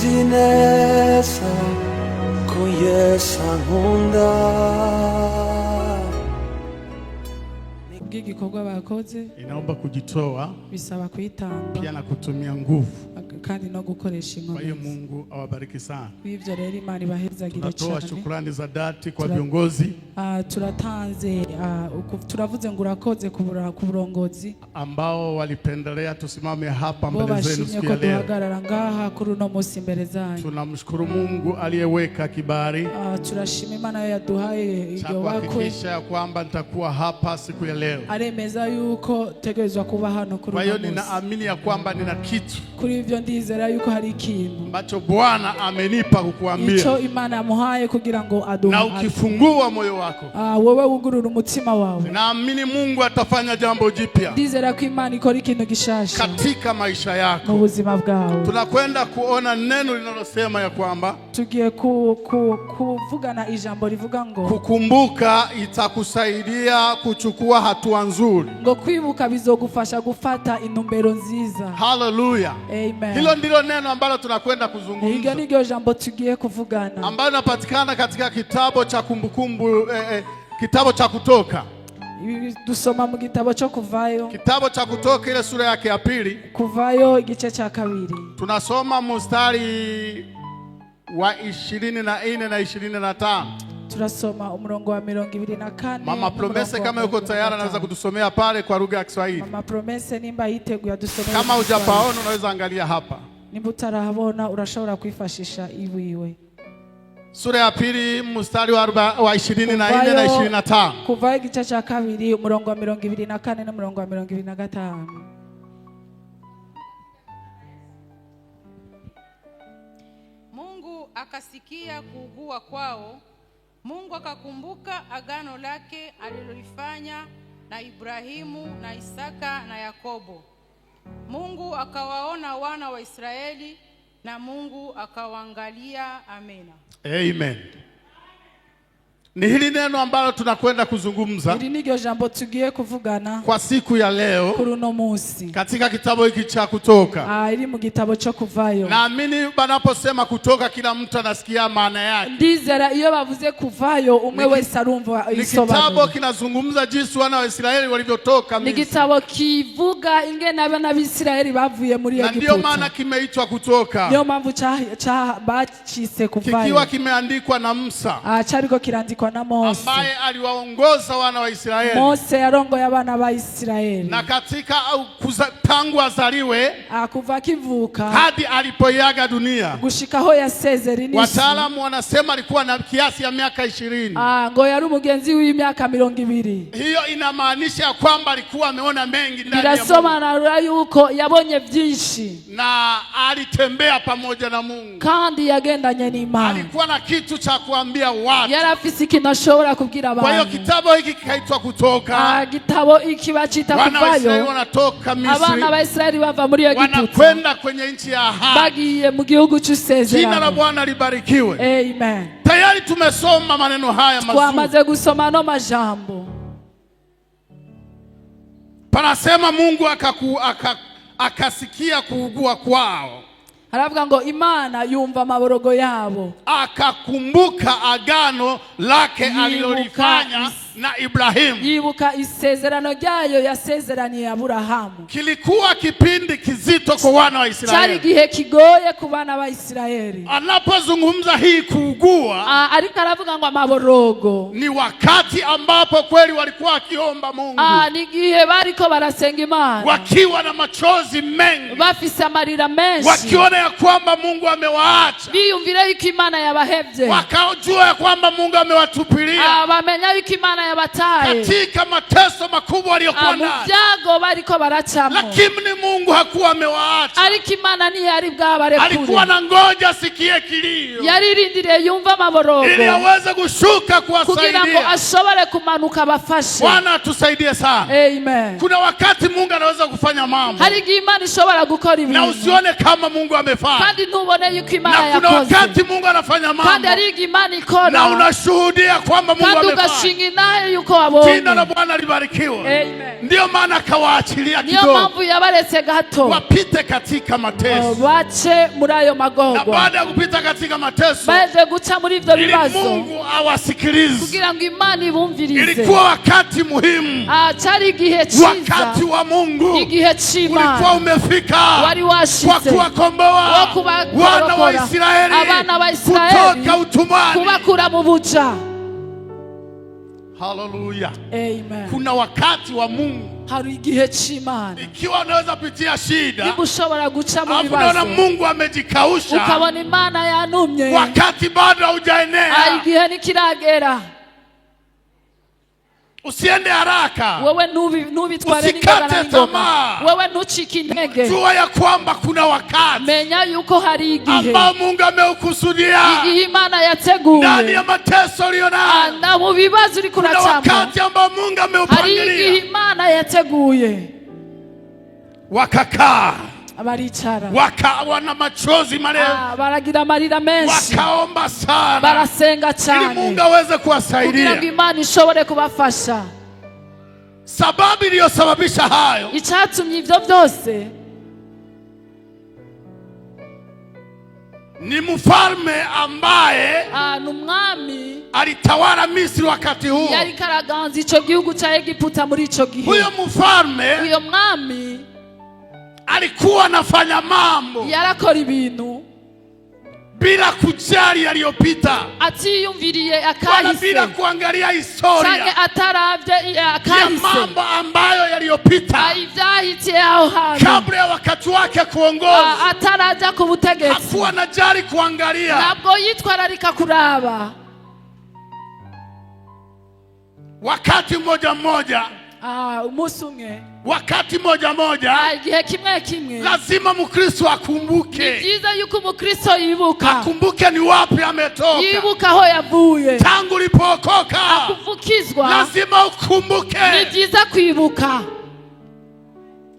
uzi neza ko Yesu ankunda. Igikorwa bakoze inaomba kujitoa, bisaba kwitanga, pia na kutumia nguvu, kandi no gukoresha kwa hiyo inkomezi. Mungu awabariki sana. Ivyo rero Imana ibahezagire Tunatoa cyane. shukrani za dhati kwa viongozi Turatanze turavuze ngo urakoze ku burongozi ambao walipendelea tusimame hapa bo mbele zenu bashimye siku ko ya leo. duhagarara ngaha kuri uno munsi imbere zanyu. Tunamshukuru Mungu aliyeweka kibali Turashima Imana yaduhaye cha iryo wakwe, kuhakikisha ya kwamba nitakuwa hapa siku ya leo. aremeza yuko tegerezwa kuba hano kuri Kwa uno hiyo munsi. ninaamini ya kwamba nina kitu Kuri ivyo ndizera yuko hari ikintu ambacho Bwana amenipa kukuambia, ico Imana yamuhaye kugira ngo aduhe. na ukifungua moyo wako, Wewe wugurura umutima wawe, naamini Mungu atafanya jambo jipya ndizera ko Imana ikora ikintu gishasha katika maisha mu yako. buzima bwawe. Tunakwenda kuona neno linalosema ya kwamba Tugiye kuvugana ijambo rivuga ngo kukumbuka itakusaidia kuchukua hatua nzuri. ngo kwibuka bizogufasha gufata intumbero nziza. Haleluya. Amen. Hilo ndilo neno ambalo tunakwenda Iryo kuzungumza, niryo jambo tugiye kuvugana, ambalo linapatikana katika kitabu cha kumbukumbu kitabu cha Kutoka. dusoma mu gitabo cyo Kuvayo, Kitabu cha Kutoka ile sura yake ya pili. Kuvayo igice cya 2. Tunasoma mstari wa 24 na 25. Turasoma umurongo wa 24. Mama Promese kama yuko tayari anaweza kutusomea pale kwa lugha ya Kiswahili. Mama Promese nimba yiteguye adusomea. Kama hujapaona unaweza angalia hapa. Nimba utarahabona urashobora kwifashisha iwiwe. Sura ya pili mstari wa 24 na 25. Kuvayo igice cya 2 umurongo wa 24 n'umurongo wa 25. Mungu akasikia kuugua kwao. Mungu akakumbuka agano lake alilolifanya na Ibrahimu na Isaka na Yakobo. Mungu akawaona wana wa Israeli na Mungu akawaangalia. Amena. Amen. Ni hili neno ambalo tunakwenda kuzungumza Iri niryo jambo tugiye kuvugana kwa siku ya leo kuri uno munsi katika kitabu hiki cha Kutoka. iri mu gitabo cyo Kuvayo. Naamini banaposema Kutoka kila mtu anasikia maana yake. Ndizera iyo bavuze Kuvayo umwe wese arumva isobanuro. Ni kitabu kinazungumza jinsi wana wa Israeli walivyotoka Ni Misri. gitabo kivuga ingene abana b'Isiraeli bavuye muri Na Egiputa. ndio maana kimeitwa Kutoka. Niyo mpamvu bacise Kuvayo. Kikiwa kimeandikwa na Musa. Cyariko kirandikwa na Mose. Ambaye aliwaongoza wana wa Israeli. Mose yarongoye abana ba Israeli. Na katika tangu azaliwe kuva kivuka hadi alipoiaga dunia, gushikaho yasezera inisi. Wataalamu wanasema alikuwa na kiasi ya miaka 20. Ngo yari umugenzi w'imyaka 20. Hiyo inamaanisha kwamba alikuwa ameona mengi ndani ya Mungu. Birasobanura yuko yabonye byinshi. Na alitembea pamoja na Mungu. Kandi yagendanye n'Imana. Alikuwa na kitu cha kuambia watu. Yarafise ikintu ashobora kubwira abantu. Kwa hiyo kitabu hiki kikaitwa Kutoka. Gitabo iki bacita Kuvayo. Wana wa Israeli wanatoka Misri. Abana ba Israeli bava muri Egiputa. Wanakwenda kwenye nchi ya ahadi. Bagiye mu gihugu cy'isezerano. Jina la Bwana libarikiwe. Amen. Tayari tumesoma maneno haya mazuri. Twamaze gusoma no majambo. Panasema Mungu akasikia kuugua kwao. Haravuga ngo Imana yumva amaborogo yabo. Akakumbuka agano lake alilolifanya na Ibrahimu. Yibuka isezerano ryayo yasezeraniye Aburahamu. Kilikuwa kipindi kizito kwa wana wa Israeli. Cyari gihe kigoye ku bana ba Israeli. Anapozungumza hii kuugua, ariko aravuga ngo amaborogo, ni wakati ambapo kweli walikuwa wakiomba Mungu. Ni gihe bariko barasenga Imana. Wakiwa na machozi mengi. Bafise amarira menshi. Wakiona ya kwamba Mungu amewaacha. Biyumvira yuko Imana yabahevye. Wakajua ya kwamba Mungu amewatupilia. Bamenya yuko Imana yabataye. Katika mateso makubwa waliokuwa nayo. Muvyago bariko baracamo. Lakini Mungu hakuwa amewaacha. Ariko Imana ntiyari bwabarekure. Alikuwa na ngoja asikie kilio. Yaririndiriye yumva amaborogo. Ili aweze kushuka kuwasaidia. Kugira ngo ashobore kumanuka abafashe. Bwana atusaidie sana. Amen. Kuna wakati Mungu anaweza kufanya mambo. Hari igihe Imana ishobora gukora ibintu. Na usione kama Mungu amefanya. Kandi ntubone yuko Imana yakoze. Na kuna wakati Mungu anafanya mambo. Kandi hari igihe Imana ikora. Na unashuhudia kwamba Mungu amefanya. Kandi ugashinga naye yuko Jina wabonye. la Bwana libarikiwe. Amen. Ndio maana akawaachilia Niyo kidogo mpamvu yabaretse gato wapite katika mateso, bace muri ayo na magorwa. baada ya kupita katika mateso Baje guca muri ivyo ili bibazo Mungu awasikilize. kugira ngo Imana ibumvirize. Ilikuwa wakati muhimu, Cari igihe ciza, wakati wa Mungu igihe c'Imana ulikuwa umefika wari kwa washitse kuwakomboa wana wa Israeli abana ba Israeli kutoka utumwani. kubakura mu buja. Haleluya. Amen. Kuna wakati wa Mungu. Hari igihe c'Imana. Ikiwa unaweza pitia shida, Niba ushobora guca mu alafu unaona bibazo Mungu amejikausha, ukabona Imana yanumye, wakati bado haujaenea, igihe nikiragera, usiende haraka, wewe nubitware usikate tamaa. wewe ntucike intege. Jua ya kwamba kuna wakati Menya yuko hari igihe ambao Mungu ameukusudia igihe Imana yateguye ndani ya mateso ulionayo. na mu bibazo uri Kuna kuracamo, wakati ambao Mungu hari ameupangilia. igihe Imana yateguye. Wakakaa, Abaricara wana machozi marefu, baragira amarira menshi, wakaomba sana barasenga ili Mungu cyane aweze kugira kuwasaidia. ngo Imana ishobore kubafasha. Sababu iliyosababisha hayo, Icyatumye ivyo byose ni mfalme ambaye ni umwami alitawala Misri wakati huo. yari karaganza ico gihugu ca Egiputa muri ico gihe. Huyo mfalme Uyo mwami alikuwa anafanya mambo yarakora ibintu bila kujali yaliyopita, atiyumviriye wala akahise bila kuangalia canke historia ataravye ya akahise mambo ambayo yaliyopita ivyahitiye aho hantu kabla ya wakati wake kuongoza. ataraja ku butegetsi. Hakuwa anajali kuangalia. Ntabwo yitwararika kuraba. Wakati mmoja mmoja, Umunsi umwe, wakati mmoja mmoja, igihe kimwe kimwe, lazima Mkristo akumbuke. byiza yuko umukristo yibuka, Akumbuke ni wapi ametoka. yibuka aho yavuye. Tangu ulipookoka Kuvukizwa lazima ukumbuke ni byiza kwibuka.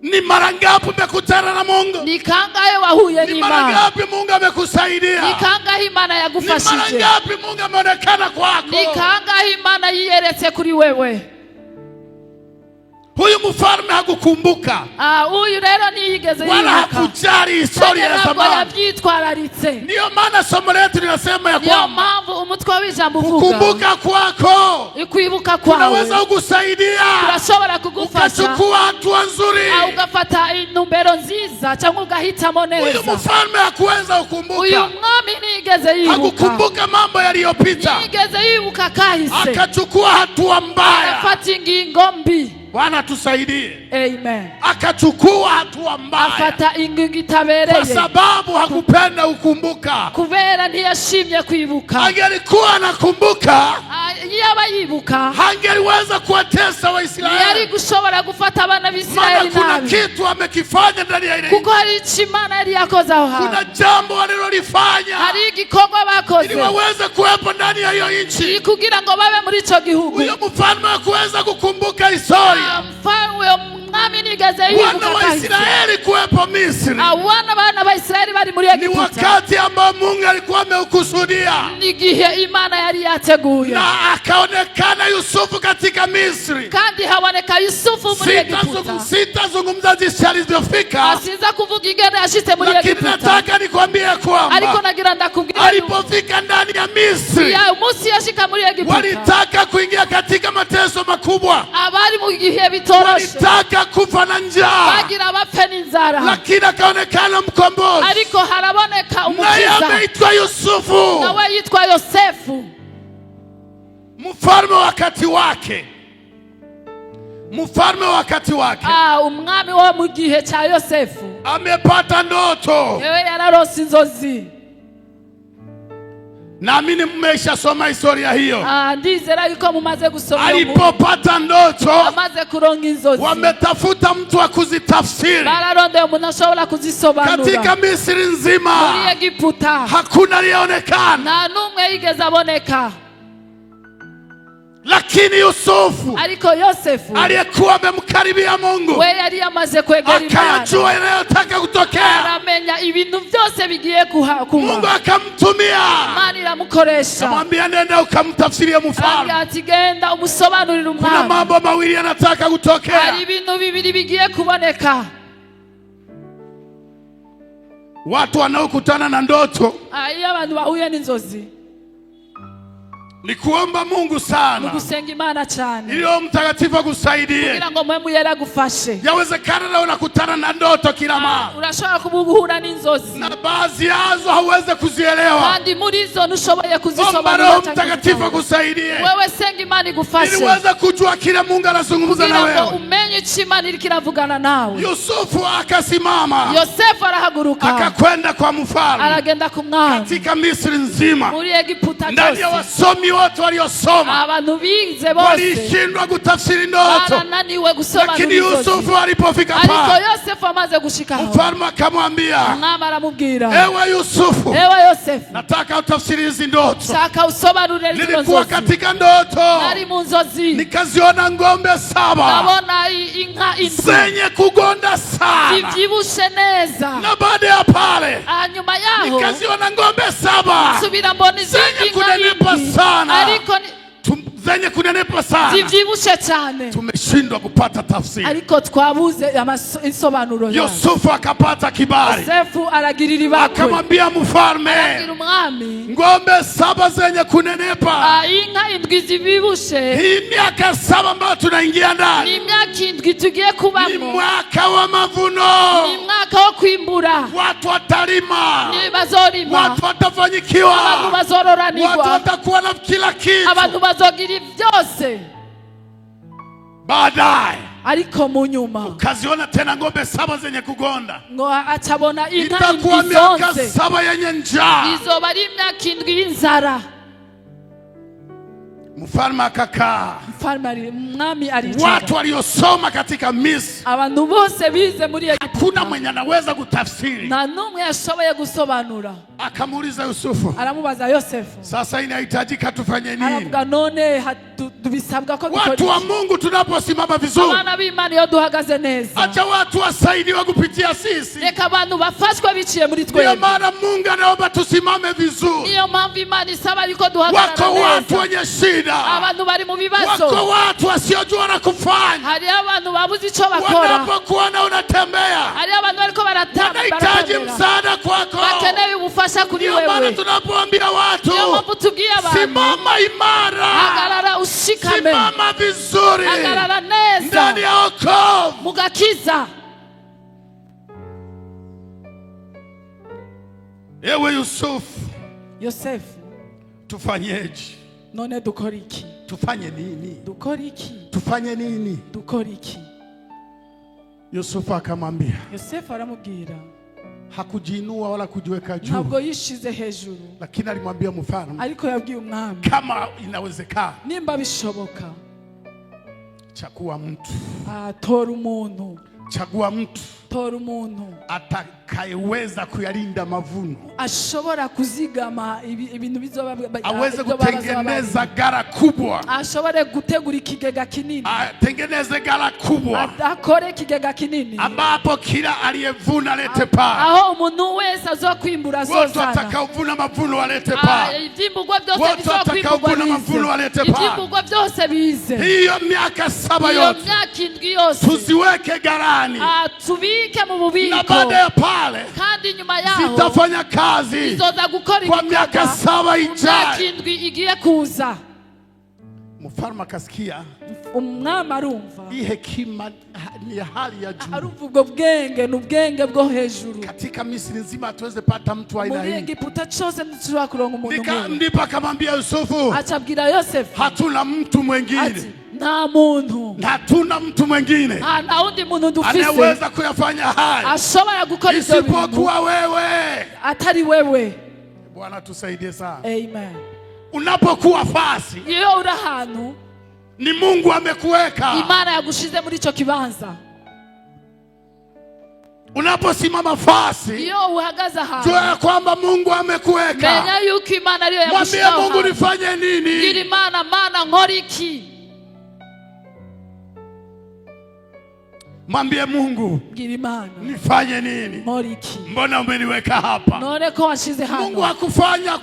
ni mara ngapi umekutana na Mungu, Ni kangahe wahuye ni mara n'Imana, ngapi Mungu amekusaidia, ni kangahe Imana ni mara yagufashije, ngapi Mungu ameonekana kwako. ni kangahe Imana yiyeretse kuri wewe. Huyu mfalme hakukumbuka Huyu rero ntiyigeze wala yibuka, hakujali historia ya ntabwo zamani. yabyitwararitse. Ndiyo maana somo letu linasema ya Niyo kwamba mpamvu umutwe w'ijambo uvuga kukumbuka kwako ikwibuka kwawe kunaweza kukusaidia turashobora kugufasha ukachukua hatua nzuri. ugafata intumbero nziza cyangwa ugahitamo Huyu neza. mfalme hakuweza Uyu kukumbuka, mwami ntiyigeze yibuka, hakukumbuka mambo yaliyopita, ntiyigeze yibuka kahise, akachukua hatua mbaya. afata ingingo mbi. Bwana tusaidie. Amen. Akachukua hatua mbaya Afata ingingo kwa itabereye sababu hakupenda ukumbuka. kubera ntiyashimye kwibuka. Angelikuwa anakumbuka, Yaba yibuka hangeliweza kuwatesa yari Waisraeli, gushobora gufata abana maana b'Isirayeli kuna nabi, kitu amekifanya ndani ya ile kuko hari icyo Imana yari yakoze aho hantu, kuna jambo walilolifanya hari igikorwa bakoze ili waweze kuwepo ndani ya hiyo nchi. kugira ngo babe muri ico gihugu. Huyo mfalme hakuweza kukumbuka historia Uyo mwami nigeze wana yibuka wa kahise, Israeli kuwepo Misri. abana ba Isirayeli bari muri Ni Egiputa, wakati ambao Mungu alikuwa ameukusudia, igihe Imana yari yateguye, na akaonekana Yusufu katika Misri. kandi haboneka Yusufu muri Egiputa. Sitazungumza jinsi alivyofika, Asiza kuvuga ingene yashitse muri lakini Egiputa, nataka nikwambie ariko kwamba nagira ndakubwira alipofika ndani ya Misri ya umunsi yashika muri Egiputa, walitaka kuingia katika mateso makubwa, abari mu gihe bitoroshe, walitaka kufa na njaa, bagira bapfe n'inzara, lakini akaonekana mkombozi, ariko haraboneka naye umukiza, ameitwa Yusufu, nawe yitwa Yosefu. mfalme wakati wake. Mfalme wakati wake Umwami wo mu gihe cya Yosefu amepata ndoto. yewe yararose inzozi. Naamini mmeshasoma historia hiyo. Ndizera yuko mumaze gusoma. Alipopata ndoto, amaze kuronga inzozi, wametafuta mtu wa kuzitafsiri. bararondeye umuntu ashobora kuzisobanura. Katika Misri nzima muri Egiputa hakuna aliyeonekana, nta n'umwe yigeze aboneka, lakini Yusufu ariko Yosefu aliyekuwa amemkaribia Mungu we yari yamaze kwegera Imana, akayajua yanayotaka kutokea. aramenya amenya ibintu byose bigiye kuba. Mungu akamtumia, Imana iramukoresha, akamwambia nenda ukamtafsirie mfalme. ati genda umusobanurire Kuna umwami. mambo mawili yanataka kutokea. Hari ibintu bibiri bigiye kuboneka. Watu wanaokutana na ndoto, Iyo abantu bahuye n'inzozi, ni kuomba Mungu sana, gusenga Imana cyane, ili Roho Mtakatifu akusaidie. kugira ngo mpemu yera gufashe. Yawezekana leo unakutana na ndoto kila mara, Urashobora kubuhura n'inzozi, na baadhi yazo hauwezi kuzielewa. kandi muri zo ntushoboye Omba kuzisobanura. Roho Mtakatifu akusaidie, Wewe senga Imana igufashe, ili uweze kujua kile Mungu anazungumza na kugira ngo wewe. umenye icyo Imana iriko iravugana nawe. Yusufu akasimama, Yosefu arahaguruka, akakwenda kwa mfalme aragenda ku mwami katika Misri nzima. muri Egiputa Ndani ya cyose. wasomi wote waliosoma Abantu bize bose walishindwa kutafsiri ndoto, barananiwe gusobanura lakini inzozi. Yusufu alipofika Ariko pale, Yosefu amaze gushikaho, mfalme akamwambia, umwami aramubwira, ewe Yusufu, ewe Yosefu, nataka utafsiri hizi ndoto. shaka usobanurire zino Nilikuwa nzozi. katika ndoto, Nari mu nzozi, nikaziona ng'ombe 7 ndabona inka indwi zenye kugonda sana, zivyibushe neza. na baada ya pale Hanyuma yaho nikaziona ng'ombe 7 nsubira mbona zenye izindi nka kunenepa indwi, sana, ariko zenye kunenepa sana. zivyibushe cyane, Tumeshindwa kupata tafsiri. ariko twabuze insobanuro yayo. Yusufu akapata kibali, Yosefu aragirira ibakwe, akamwambia mfalme, arabwira umwami, ng'ombe 7 zenye kunenepa, inka indwi zibibushe, hii miaka 7 ambayo tunaingia ni ndani imyaka indwi tugiye ni kubamo, mwaka wa mavuno. ni mwaka wo kwimbura, Watu watalima, ni bazorima, watu watafanyikiwa, abantu bazororanirwa, watu watakuwa na kila kitu. abantu bazogira byose. Baadaye Ariko mu nyuma kaziona tena ng'ombe 7 zenye kugonda, ngo acabona inka itakuwa indwi miaka zonse, 7 yenye njaa. izoba ari imyaka indwi y'inzara. Mfalme akakaa. Umwami aricara, Watu waliosoma katika Misri, abantu bose bize muri Egiputa, hakuna mwenye anaweza kutafsiri. nta n'umwe yashoboye gusobanura. Akamuuliza Yusufu, Aramubaza Yosefu, sasa inahitajika tufanye nini? aravuga none bisabwa ko dukora Watu wa iki? Mungu tunaposimama vizuri, Abana b'Imana iyo duhagaze neza, acha watu wasaidiwe kupitia sisi. reka abantu bafashwe biciye muri Ndio twebwe. maana Mungu anaomba tusimame vizuri. Niyo mpamvu Imana isaba yuko duhagarara Wako watu neza. wenye shida, Abantu bari mu bibazo, wako watu wasiojua na kufanya. hari abantu babuze icyo bakora, Wanapokuona unatembea, hari abantu bariko wanahitaji msaada kwako. bakeneye ubufasha kuri Ndio maana wewe. tunapoambia watu, Niyo mpamvu tubwiye abantu, simama imara, hagarara ushikame, simama vizuri hagarara neza ndani ya wokovu. mugakiza. Ewe Yusufu, Yosefu, tufanyeje? none dukora iki? Tufanye nini? Dukora iki? Tufanye nini? Dukora iki? Yusufu akamwambia, Yosefu aramubwira, hakujiinua wala kujiweka juu, ntabwo yishize hejuru, lakini alimwambia mfalme, ariko yabwiye umwami, kama inawezekana, nimba bishoboka, chagua mtu, tora umuntu, chagua mtu tora umuntu atakayeweza kuyalinda mavuno, ashobora kuzigama ibintu bizoba, aweze kutengeneza gara kubwa, ashobore gutegura ikigega kinini, atengeneze gara kubwa akore ikigega kinini, ambapo kila aliyevuna alete paa, aho umuntu wese azokwimbura wote azozana, watakaovuna mavuno walete paa, ivyimburwa byose wote bizokwimburwa watakaovuna mavuno walete bize, paa. ivyimburwa byose bize. Hiyo miaka 7 Iyo yote myaka indwi yose tuziweke garani, tubike mu na bubiko, baada ya pale kandi nyuma yaho zitafanya kazi izoza gukora kwa miaka igikorwa 7 mu myaka ijayo. indwi igiye kuza. Mfalme akasikia Umwami arumva, hii hekima ni ya hali ya juu. arumva ubwo bwenge, ni ubwenge bwo hejuru. Katika Misri nzima hatuweze pata mtu aina Muri hii. Egiputa cyose ntitushobora kuronka umuntu nk'uyu. Ndipo akamwambia Yusufu, Acabwira Yosefu hatuna mtu ati, mwingine, nta muntu, hatuna mtu mwingine nta wundi muntu dufise anayeweza kuyafanya haya ashobora gukora ibyo bintu isipokuwa wewe. atari wewe. Bwana tusaidie sana. Amen. Unapokuwa fasi, Iyo uri ahantu ni Mungu amekuweka. Imana yagushize muri icyo kibanza, Unaposimama fasi, iyo uhagaze ahantu, jua ya kwamba Mungu amekuweka. menya yuko Imana ariyo Mwambie yagushizeho Mungu, ahantu. nifanye nini? Gira Imana, Mana nkora iki? Mwambie Mungu, bwira Imana nifanye nini? moriki Mbona umeniweka hapa? none ko washize hano. Mungu hakufanya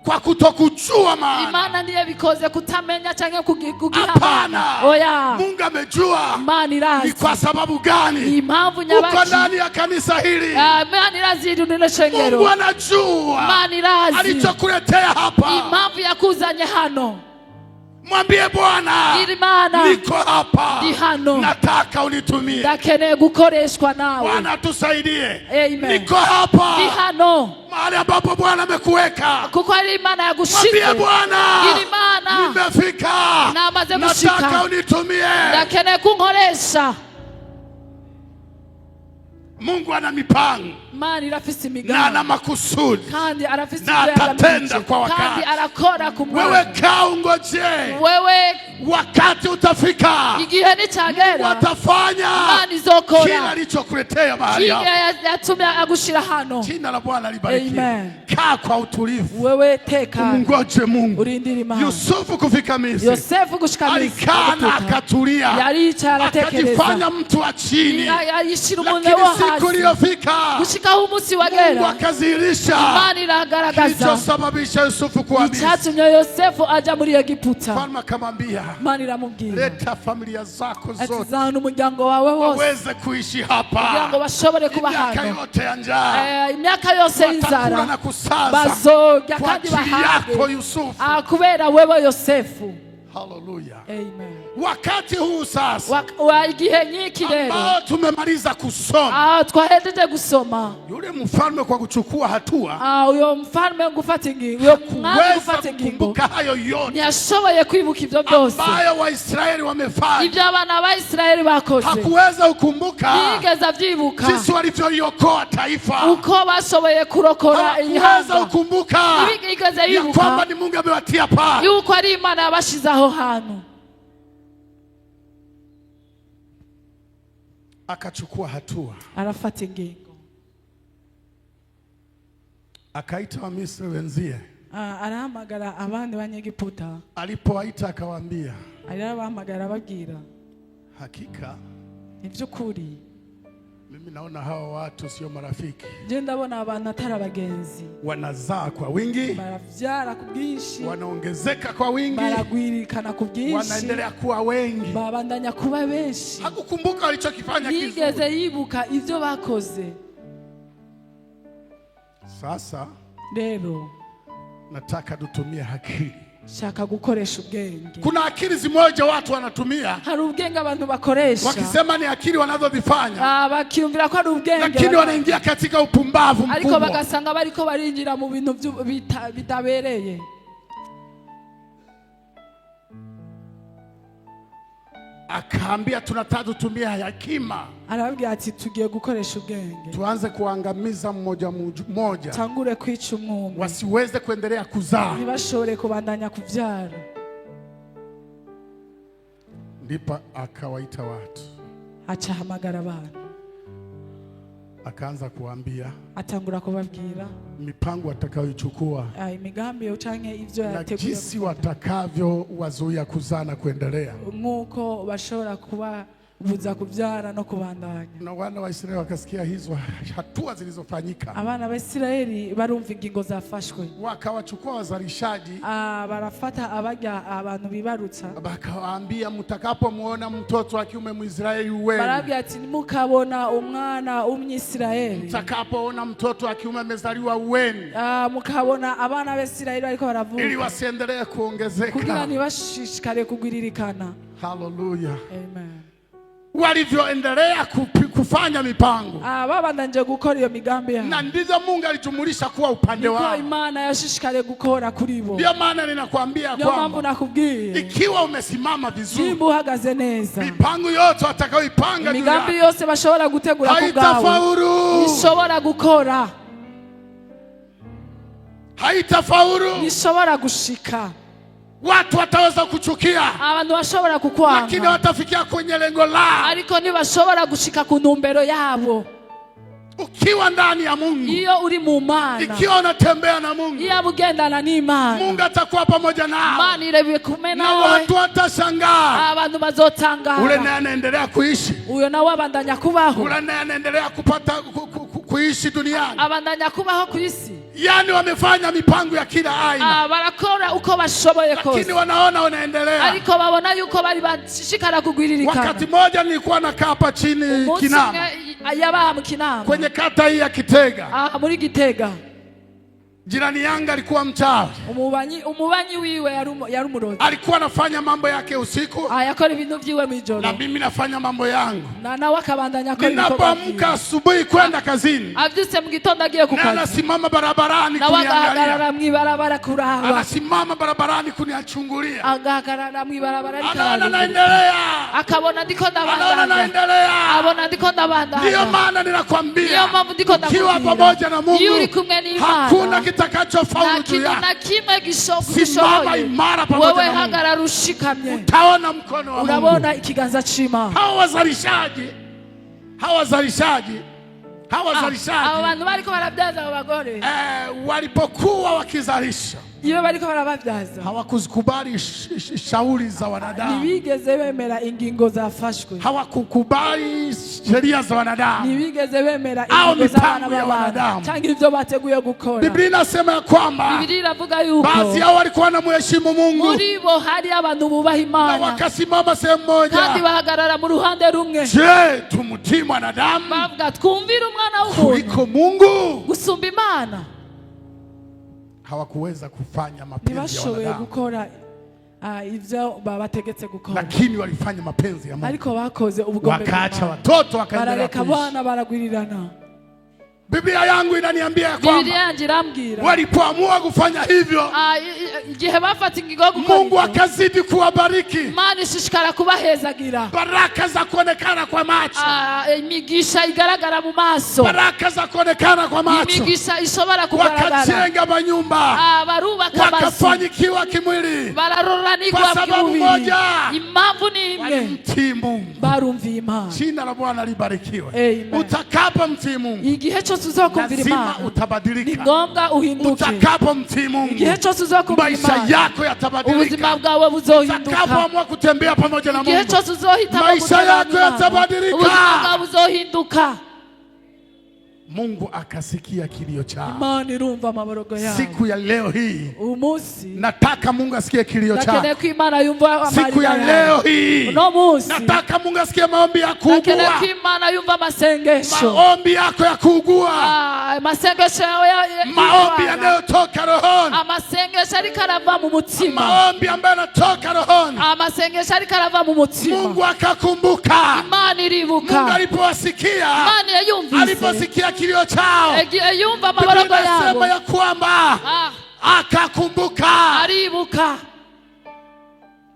kwa kutokujua maana. Imana ndiye bikoze kutamenya canke kugiha. Hapana. Oya. Mungu amejua. Imana irazi. Ni kwa sababu gani? Impamvu nyabaki. Uko ndani ya kanisa hili. Imana irazi ndilo shengero. Mungu anajua. Imana irazi. Alichokuletea hapa. Impamvu yakuzanye hano. Mwambie Bwana, niko hapa, nataka unitumie. Ndakeneye gukoreshwa nawe. Bwana tusaidie. Amen. Niko hapa, ndi hano mahali ambapo Bwana amekuweka. Kuko ari Imana yagushize. Mwambie Bwana, nimefika, namaze gushika, nataka unitumie. ndakeneye kunkoresha. Mungu ana mipango Imana irafise imigambi na ana makusudi kandi arafise na atatenda kwa wakati. Kandi arakora ku mwanya. Wewe kaa ungoje. Wewe wakati utafika. Igihe nicagera. Watafanya Imana izokora kila alichokuletea mahali hapa. yatumye agushira hano. Jina la Bwana libarikiwe. Amen. Kaa kwa utulivu. Wewe teka. Ungoje Mungu. Urindira Imana. Yusufu kufika Misri. Yosefu gushika Misri. Alikaa na akatulia. Yaricara aratekereza. Akajifanya mtu wa chini. Yishira umuntu wo hasi. Siku iliyofika. Gushika umunsi wagera. Mungu akazihirisha. Imana iragaragaza. Kilichosababisha Yusufu kuwa Misri. Icyatumye Yosefu aja muri Egiputa. Mfalme akamwambia. Imana iramubwira. Leta familia zako zote. Atizana umuryango wawe wose. Waweze kuishi hapa. Kugira ngo bashobore kuba hano. Imyaka yote ya njaa. Imyaka yose y'inzara. Watakula na kusaza. Bazorya kandi bahage. Kubera wewe Yosefu. Hallelujah. Amen. Wakati huu sasa igihe nyiki rero ambao tumemaliza kusoma, twahejeje gusoma, yule mfalme kwa kuchukua hatua, uyo mfalme ngufata ingingo, uyo mwami ngufata ingingo, hayo yote ntiyashoboye kwibuka ivyo byose ambayo Waisraeli wamefanya, ibyo abana ba Israeli bakoze. Hakuweza kukumbuka nigeza vyibuka jinsi walivyoiokoa taifa, uko bashoboye kurokora ihanga. Hakuweza kukumbuka nigeza yibuka kwamba ni Mungu amewatia pale, yuko ari Imana yabashizaho hano. Akachukua hatua, arafata ingingo, akaita Wamisri wenzie, arahamagara abandi banyegiputa. Alipowaita akawaambia, arabahamagara ababwira, hakika ivy'ukuri mimi naona hawa watu sio marafiki. Je, ndabona abantu atari abagenzi. Wanazaa kwa wingi, baravyara ku bwinshi, wanaongezeka kwa wingi, baragwirikana ku bwinshi, wanaendelea kuwa wengi, babandanya kuba benshi. Hakukumbuka walichokifanya kizuri. Yigeze yibuka ivyo bakoze. Sasa rero nataka dutumie akili. Shaka gukoresha ubwenge. Kuna akili zimoja watu wanatumia, hari ubwenge abantu bakoresha, wakisema ni akili wanazozifanya, bakiyumvira ko ari ubwenge, lakini wanaingia katika upumbavu mkubwa, ariko bagasanga bariko barinjira mu bintu bitabereye. Akaambia tunataka tutumie hekima. Arababwira ati tugiye gukoresha ubwenge, tuanze kuangamiza mmoja mmoja, tangure kwica umwe, wasiweze kuendelea kuzaa, ntibashobore kubandanya kuvyara. Ndipo akawaita watu, acahamagara abantu, akaanza kuambia, atangura kubabwira mipango atakayoichukua, imigambi yo canke ivyo yateguye, jinsi watakavyo wazuia kuzaa na kuendelea, nkuko bashobora kuba buza kuvyara no kubandanya. Na wana wa Israeli wakasikia hizo hatua zilizofanyika, abana ba Israeli barumva ingingo zafashwe, wakawachukua wazalishaji, barafata abajya abantu bibarutsa, bakawaambia mtakapomuona mtoto wa kiume Mwisraeli uweni, barabwira ati mukabona umwana w'Umwisraeli, mtakapoona mtoto wa kiume amezaliwa uweni, mukabona abana ba Israeli bariko baravuka, ili wasiendelee kuongezeka, kugira ntibashishikare kugwiririkana. Hallelujah. Amen. Walivyoendelea kufanya mipango, babandanje gukora iyo migambi yao, na ndivyo Mungu alitumulisha kuwa upande wao. Niko Imana yashishikare gukora kuri bo. Ndio maana ninakwambia kwamba ikiwa umesimama vizuri, nimba uhagaze neza, mipango yote watakayoipanga, migambi yose bashobora gutegura kugawa, haitafaulu, nishobora gukora, haitafaulu, nishobora gushika. Watu wataweza kuchukia, abantu bashobora kukwanga, lakini watafikia kwenye lengo lao, ariko ntibashobora gushika ku ntumbero yabo. Ukiwa ndani ya Mungu, iyo uri mu Mana, ikiwa unatembea na Mungu, iyo bugendana n'Imana, Mungu atakuwa pamoja nao. Imana irebuye kumwe Na nawe, watu watashangaa. abantu bazotangara. Ule naye anaendelea kuishi. Uyo nawe abandanya kubaho. Ule naye anaendelea kupata kuishi duniani. Abandanya kubaho ku isi. Yani wamefanya mipango ya kila aina. Barakora uko bashoboye kose. Lakini wanaona unaendelea. Ariko babona yuko bari bashishikara kugwiririkana. Wakati moja nilikuwa nakaa hapa chini Kinama. Yaba mu Kinama. Kwenye kata hii ya Kitega. Muri Gitega. Jirani yangu alikuwa mchawi. Umubanyi wiwe yari umurozi. Alikuwa anafanya mambo yake usiku. Yakora ibintu vyiwe mwijoro. Na mimi nafanya mambo yangu. Na nawe akabandanya akora ibintu. Ninapoamka asubuhi kwenda kazini. Avyutse mu gitondo agiye ku kazi. Na anasimama barabarani kuniangalia. Agahagarara mw'ibarabara kuraba. Anasimama barabarani kuniachungulia. Agahagarara mw'ibarabara anaona naendelea. Akabona ndiko ndabandanya. Anaona naendelea. Abona ndiko ndabandanya. Ndio maana ninakwambia. Ndio maana ndiko ndakubwira. Ukiwa pamoja na Mungu. Yuri kumwe n'Imana. Hakuna kitakachofaulu juu yako. Na kimwe gishoboye. Simama imara pamoja na Mungu. Wewe hagarara ushikamye. Utaona mkono wa Mungu. Urabona ikiganza c'Imana. Hawazalishaji abo bantu bariko barabyaza abo bagore walipokuwa wakizalisha, iyo bariko barababyaza hawakuzikubali shauri za wanadamu, ntibigeze bemera ingingo zafashwe, hawakukubali sheria za wanadamu, ntibigeze bemera ingingo za wanadamu cyangwa ivyo bateguye gukora. Biblia inasema ya kwamba Biblia iravuga yuko baadhi yao walikuwa wanamheshimu Mungu, muri bo hari abantu bubaha Imana, na wakasimama sehemu moja kandi bahagarara mu ruhande rumwe. Je, tumutii mwanadamu bavuga twumvira umwana w'umuntu kuliko Mungu gusumba Imana? Hawakuweza kufanya mapenzi ya wanadamu, gukora ivyo babategetse gukora, lakini walifanya mapenzi ya Mungu. Ariko bakoze ubugombe, wakaacha watoto wakaendelea kuishi, barareka baragwirirana. Biblia yangu inaniambia kwamba walipoamua kufanya hivyo, igihe bafata ingingo gukora, Mungu akazidi kuwabariki. Imana ishishikara kubahezagira, baraka za kuonekana kwa macho, imigisha igaragara mu maso, baraka za kuonekana kwa macho, imigisha ishobora kugaragara. Wakajenga manyumba, barubaka amazu, wakafanyikiwa kimwili, bararoranirwa kwa sababu moja, impamvu ni imwe, mtii Mungu, barumviye Imana. Jina la Bwana libarikiwe. Utakapomtii Mungu, igihe cyose uzokumvira Imana, utabadilika. Ni ngombwa uhinduke. Utakapomtii Mungu, igihe cyose uzokumvira Imana, maisha yako yatabadilika. Ubuzima bwawe buzohinduka. Utakapoamua kutembea pamoja na Mungu, igihe cyose uzohitamo, maisha yako yatabadilika. Ubuzima bwawe buzohinduka. Mungu akasikia kilio chao. Imana irumva amaborogo yao. Siku ya leo hii, umusi, nataka Mungu asikie kilio chao. Nakene ku Imana yumva amarira. Siku ya leo hii, uno musi, nataka Mungu asikie maombi ya kuugua. Nakene ku Imana yumva amasengesho. Maombi yako ya kuugua. Masengesho ya maombi yanayotoka rohoni. Amasengesho ariko arava mu mutima. Maombi ambayo yanatoka rohoni. Amasengesho ariko arava mu mutima. Mungu akakumbuka. Imana iribuka. Mungu alipowasikia, Imana yayumvise, aliposikia kilio chao, yumva amaborogo yao, anasema ya kwamba akakumbuka. Aribuka.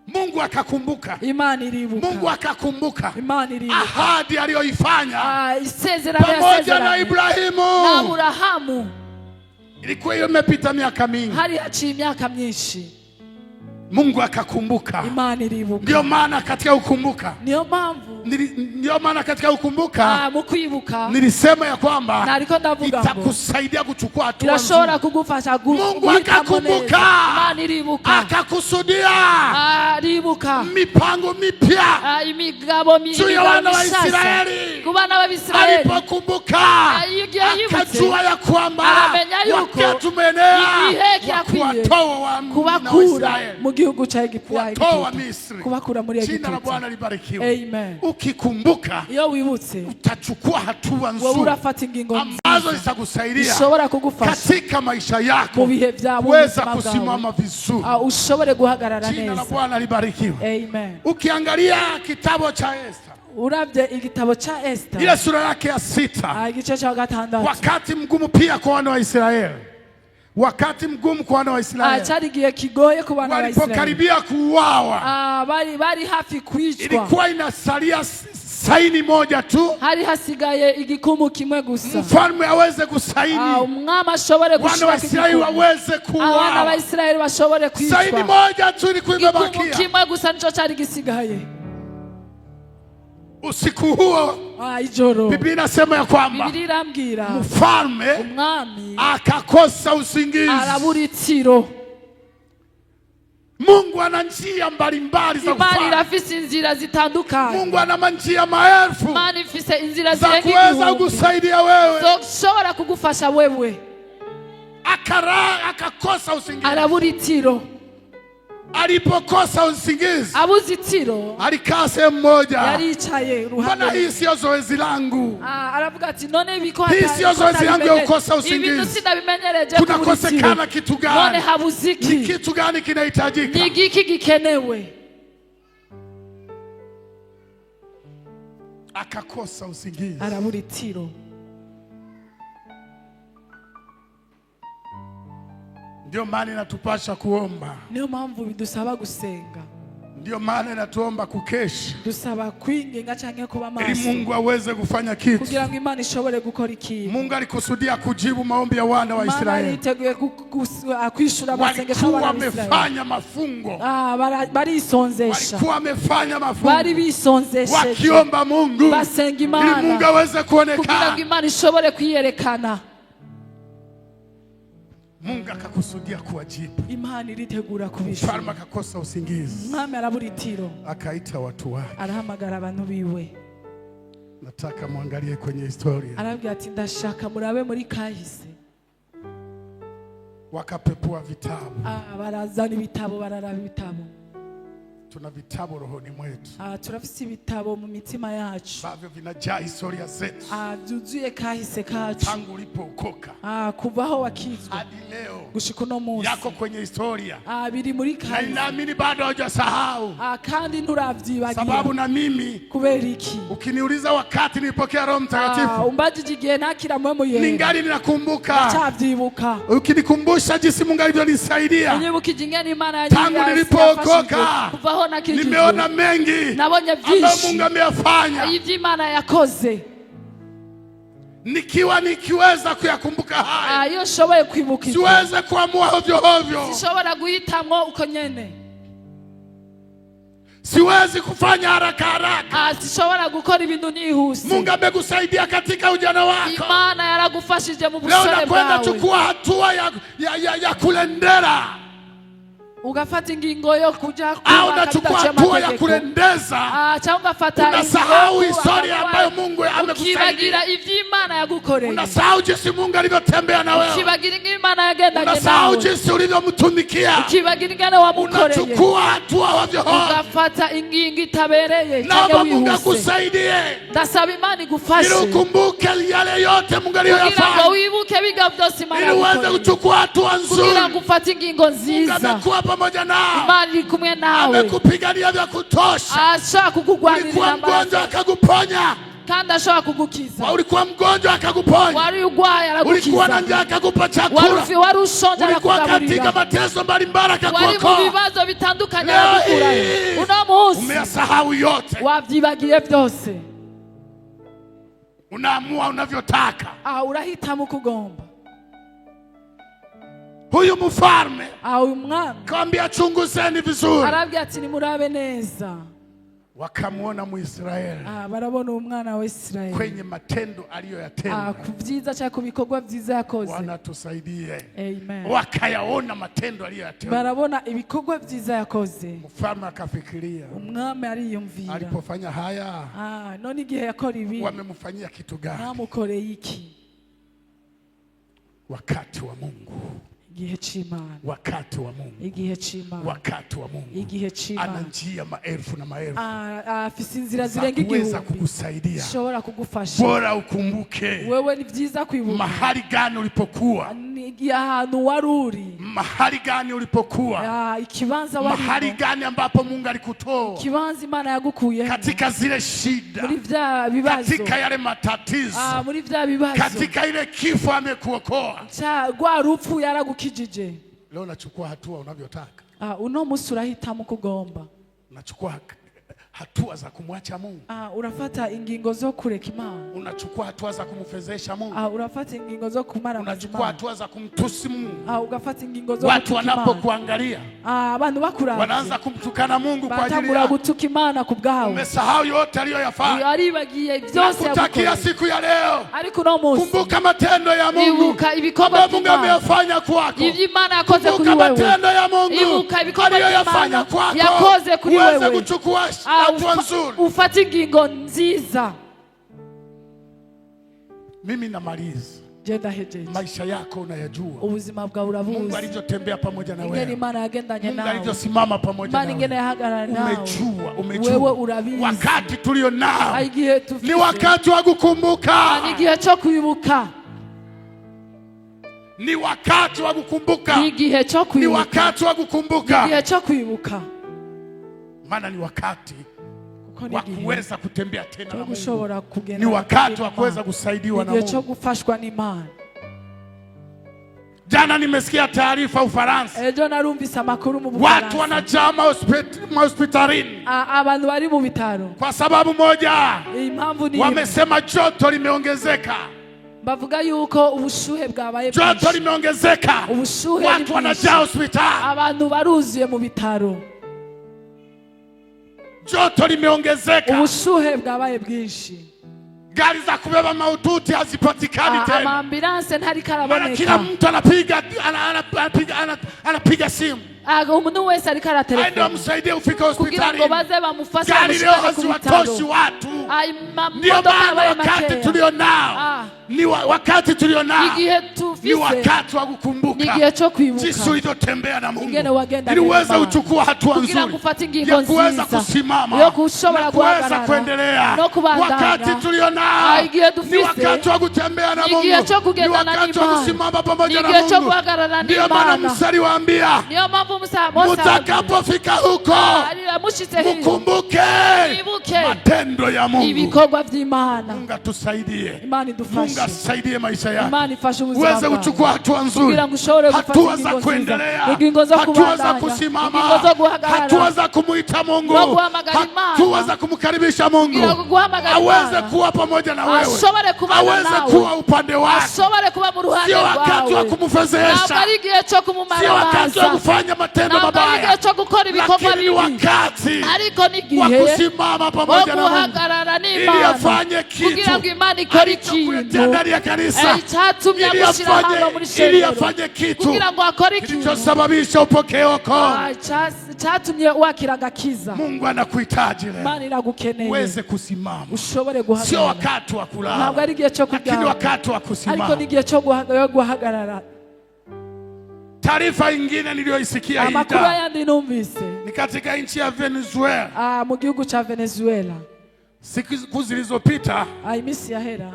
Mungu akakumbuka. Imana iribuka. Mungu akakumbuka. Imana iribuka. Ahadi aliyoifanya isezerano pamoja na Ibrahimu na Abrahamu. Ilikuwa imepita miaka mingi, hari haciye imyaka myinshi. Mungu akakumbuka. Imana iribuka. Ndio maana katika ukumbuka, ndio maana katika ukumbuka, mu kwibuka, nilisema ya kwamba itakusaidia kuchukua hatua nzuri. Irashobora kugufasha Mungu akakumbuka. Imana iribuka. Akakusudia aribuka mipango mipya, imigabo juu ya wana wa Israeli. Kubana wa Israeli alipokumbuka, akajua ya kwamba wakati umenea kuwatoa kubakura mu gihugu cha Egiputa, kubakura muri Egiputa. Jina la Bwana libarikiwe. Amen. Ukikumbuka, iyo wibutse, utachukua hatua nzuri urafata ingingo ambazo zitakusaidia katika maisha yako, mu bihe byawe, weza kusimama vizuri, ushobore guhagarara neza. Jina la Bwana libarikiwe. Amen. Ukiangalia kitabu cha Esther, uravye igitabo cha Esther, ile sura yake ya 6, igice cha 6, wakati mgumu pia kwa wana wa Israeli. Wakati mgumu kwa wana wa Israeli. Cyarigiye kigoye ku bana wa Israeli. Walipokaribia kuuawa, bari hafi kwicwa. Ilikuwa inasalia saini moja tu. Hari hasigaye igikumu kimwe gusa. Mfalme aweze kusaini. Umwami ashobore gushika. Wana wa Israeli waweze kuuawa. Wana wa Israeli bashobore kwicwa. Saini moja tu ilikuwa imebakia. Igikumu kimwe gusa nico cyari gisigaye. Usiku huo ijoro Biblia inasema ya kwamba Biblia irambwira mfalme umwami akakosa usingizi. arabura itiro. Mungu ana njia mbalimbali za Imana kufanya. irafise inzira zitandukanye. Mungu ana njia maelfu Imana ifise inzira za zirenga kuweza igihumbi kukusaidia wewe. zoshobora kugufasha wewe. Akakosa usingizi. Arabura itiro. Alipokosa usingizi, abuze itiro, alikaa sehemu moja. yaricaye ruhande. Mbona hii sio zoezi langu? Aravuga ati none biko hii sio zoezi langu ya kukosa usingizi. Ibintu sinabimenyereje. Kunakosekana kitu gani? None habuze iki? Ni kitu gani kinahitajika? Ni iki gikenewe? Akakosa usingizi. Arabura itiro. Ndio maana inatupasha kuomba. Niyo mpamvu bidusaba gusenga. Ndio maana inatuomba kukesha. Dusaba kwinginga canke kuba maso. Ili Mungu aweze kufanya kitu. Kugira ngo Imana ishobore gukora ikintu. Mungu alikusudia kujibu maombi ya wana wa Israeli. Imana yiteguye kwishura amasengesho y'abana wa Israeli. Walikuwa wamefanya mafungo. Barisonzesha. Walikuwa wamefanya mafungo. Bari bisonzesha. Wakiomba Mungu. Basenga Imana. Ili Mungu aweze kuonekana. Kugira ngo Imana ishobore kwiyerekana. Mungu akakusudia kuwajibu. Imana iritegura kubishura. Mfalme akakosa usingizi. Mwami arabura itiro. Akaita watu wake. Arahamagara abantu biwe. Nataka muangalie kwenye historia. Arabwira ati ndashaka murabe muri kahise. Wakapepua vitabu. Barazana ibitabo, bararaba ibitabo. Tuna vitabu rohoni mwetu. Turafise ibitabo mu mitima yacu. Bavyo vinajaa historia zetu. Byuzuye kahise kacu. Tangu ulipookoka. Kuvaho wakizwa. Hadi leo. Gushika no munsi. Yako kwenye historia. Biri muri kahise. Na ninaamini bado hujasahau. Kandi nturavyibagira. Sababu na mimi. Kubera iki? Ukiniuliza wakati nilipokea Roho Mtakatifu. Umbajije igihe nakira mpwemu yera. Ningali ninakumbuka. Cyavyibuka. Ukinikumbusha jinsi Mungu alivyonisaidia. Unyibukije ingene Imana yagiye. Tangu nilipookoka. Nimeona mengi. Nabonye vyinshi. Mungu ameyafanya. Ivyo Imana yakoze. Nikiweza kuyakumbuka haya. Iyo shoboye kwibuka. Siweze kuamua hovyo hovyo. Sishobora guhitamwo uko nyene. Siwezi kufanya haraka haraka. Sishobora gukora ibintu nihuse. Mungu amekusaidia katika ujana wako. Imana yaragufashije mu busore bwawe. Leo nakwenda chukua hatua ya kulendera. Ugafata ingingo yo kuja au nachukua hatua ya kurendeza. Unasahau historia ambayo Mungu amekusaidia. Ukibagira ivyo Imana yagukoreye. Unasahau jinsi Mungu alivyotembea na wewe. Ukibagira ingene Imana yagenda nawe. Unasahau jinsi ulivyomtumikia. Ukibagira ingene wamukoreye. Unachukua hatua hovyo hovyo. Ugafata ingingo itabereye. Naomba Mungu akusaidie. Ndasaba Imana igufashe. Ili ukumbuke yale yote Mungu aliyoyafanya. Kugira ngo wibuke biga vyose Imana yagukoreye. Ili uweze kuchukua hatua nzuri. Kugira ngo ufate ingingo nziza. Mungu amekuwa pamoja nao. Imana kumwe nawe. Amekupigania vya kutosha. Ashaka kukugwanirira. Ulikuwa mgonjwa akakuponya. Kandi ashaka kugukiza. Ulikuwa mgonjwa akakuponya. Wari ugwaye aragukiza. Ulikuwa na njaa akakupa chakula. Wari ushonje akakugaburira. Ulikuwa katika mateso mbalimbali akakuokoa. Wari mu bibazo bitandukanye aragukurayo. Uno munsi umeyasahau yote. Wavyibagiye vyose. Unaamua unavyotaka. Urahitamo kugomba. Huyu mfalme umwami kaambia chunguzeni vizuri. Arabwira ati nimurabe neza. Wakamuona Muisraeli. Barabona umwana wa Israeli kwenye matendo aliyoyatenda. Kuvyiza cha kubikorwa vyiza yakoze. Bwana tusaidie. Amen. Wakayaona matendo aliyoyatenda. Barabona ibikorwa vyiza yakoze. Mfalme akafikiria. Umwami ariyumvira. Alipofanya haya. None igihe yakora ibi. Wamemfanyia kitu gani? Namukoreye iki? Wakati wa Mungu. Igihe c'Imana. Wakati wa Mungu. Igihe c'Imana. Wakati wa Mungu. Igihe c'Imana. Ana njia maelfu na maelfu. Afise inzira zirenga igihumbi. Kuweza kukusaidia. Shobora kugufasha. Bora ukumbuke. Wewe ni vyiza kwibuka. Mahali gani ulipokuwa? Ni ahantu waruri. Mahali gani ulipokuwa? Ikibanza warimo. Mahali gani ambapo Mungu alikutoa? Ikibanza Imana yagukuye. Katika zile shida. Muri vya bibazo. Katika yale matatizo. Muri vya bibazo. Katika ile kifo amekuokoa. Gwa rupfu yaragukijije. Leo nachukua hatua unavyotaka. Uno musi urahitamo kugomba. Nachukua hatua za kumwacha Mungu. Urafata ingingo zo kureka Imana. Unachukua hatua za kumfezesha Mungu. Urafata ingingo zo kumara. Unachukua hatua za kumtusi Mungu. Ugafata ingingo zo watu wanapokuangalia abantu bakuravye wanaanza kumtukana Mungu kwa ajili batangura gutuka Imana kubgawe. Umesahau yote aliyoyafanya. Yaribagiye byose yakutakia siku ya leo. Ariko no munsi kumbuka matendo ya Mungu. Ibuka ibikorwa Mungu ameyafanya kwako. Ivyo Imana yakoze kuri wewe. wewe. Kumbuka matendo ya Mungu. Ibuka ibikorwa aliyofanya kwako. Yakoze kuri wewe. Uweze kuchukua hatua nzuri. Ufate ingingo nziza. Mimi namaliza. Maisha yako unayajua. Ubuzima bwawe urabuzi. Mungu alivyotembea pamoja na wewe. Imana yagendanye nawe. Mungu alivyosimama pamoja na wewe. Imana yahagarara nawe. Umejua. Wewe urabizi. Wakati tulio nao. Ni wakati wa kukumbuka. Ni gihe cyo kwibuka. Ni wakati wa kukumbuka. Ni gihe cyo kwibuka. Ni wakati wa kukumbuka. Ni gihe cyo kwibuka. Maana ni wakati wa kuweza kutembea tena na Mungu. Ni wakati wa kuweza kusaidiwa na Mungu. Gufashwa n'Imana. Jana nimesikia taarifa Ufaransa. Ejo narumvise amakuru mu Bufaransa. Watu wanajama hospitalini. Abantu bari mu bitaro. Kwa sababu moja. Impamvu ni wamesema joto limeongezeka. Bavuga yuko ubushuhe bwabaye bwinshi. Joto limeongezeka. Ubushuhe watu wanajaa hospitali. Abantu baruzuye mu bitaro. Joto limeongezeka. Ubushuhe bwabaye bwinshi. Gari za kubeba mahututi hazipatikani tena. Ambulance ntari karaboneka. Kila mtu anapiga simu. Umuntu wese ari kara telefone. Ndio msaidie ufike hospitali. Kugira ngo baze bamufashe watoshi watu. Ndio maana wakati tulio nao. Ni wakati tulio nao. Ni wakati wa kukumbuka. Sisi tuliotembea na Mungu. Ili uweze kuchukua hatua nzuri. Ya kuweza kusimama. Ya kuweza kuendelea. Wakati tulio nao. Ni wakati wa kutembea na Mungu. Ni wakati wa kusimama pamoja na Mungu. Ndio maana mstari waambia. Mutakapofika huko mukumbuke matendo ya Mungu. Ibikorwa vy'Imana. Mungu atusaidie. Mungu asaidie maisha yako. Uweze kuchukua hatua nzuri. Hatua za kuendelea. Hatua za kusimama. Hatua za kumuita Mungu. Hatua za kumkaribisha Mungu. Aweze kuwa pamoja na wewe. Aweze kuwa upande wako. Sio wakati wa kumfezesha. Sio wakati wa kufanya matendo mabaya. Lakini ni wakati wa kusimama pamoja na Mungu. Ili afanye kitu. Alichokuletea ndani ya kanisa. Ili afanye kitu. Kilichosababisha upokee wokovu. Mungu anakuhitaji leo. Uweze kusimama. Sio wakati wa kulala. Lakini wakati wa kusimama. Taarifa ingine niliyoisikia hii ni katika nchi ya Venezuela. Mu gihugu cha Venezuela. Siku zilizopita imisi ya hera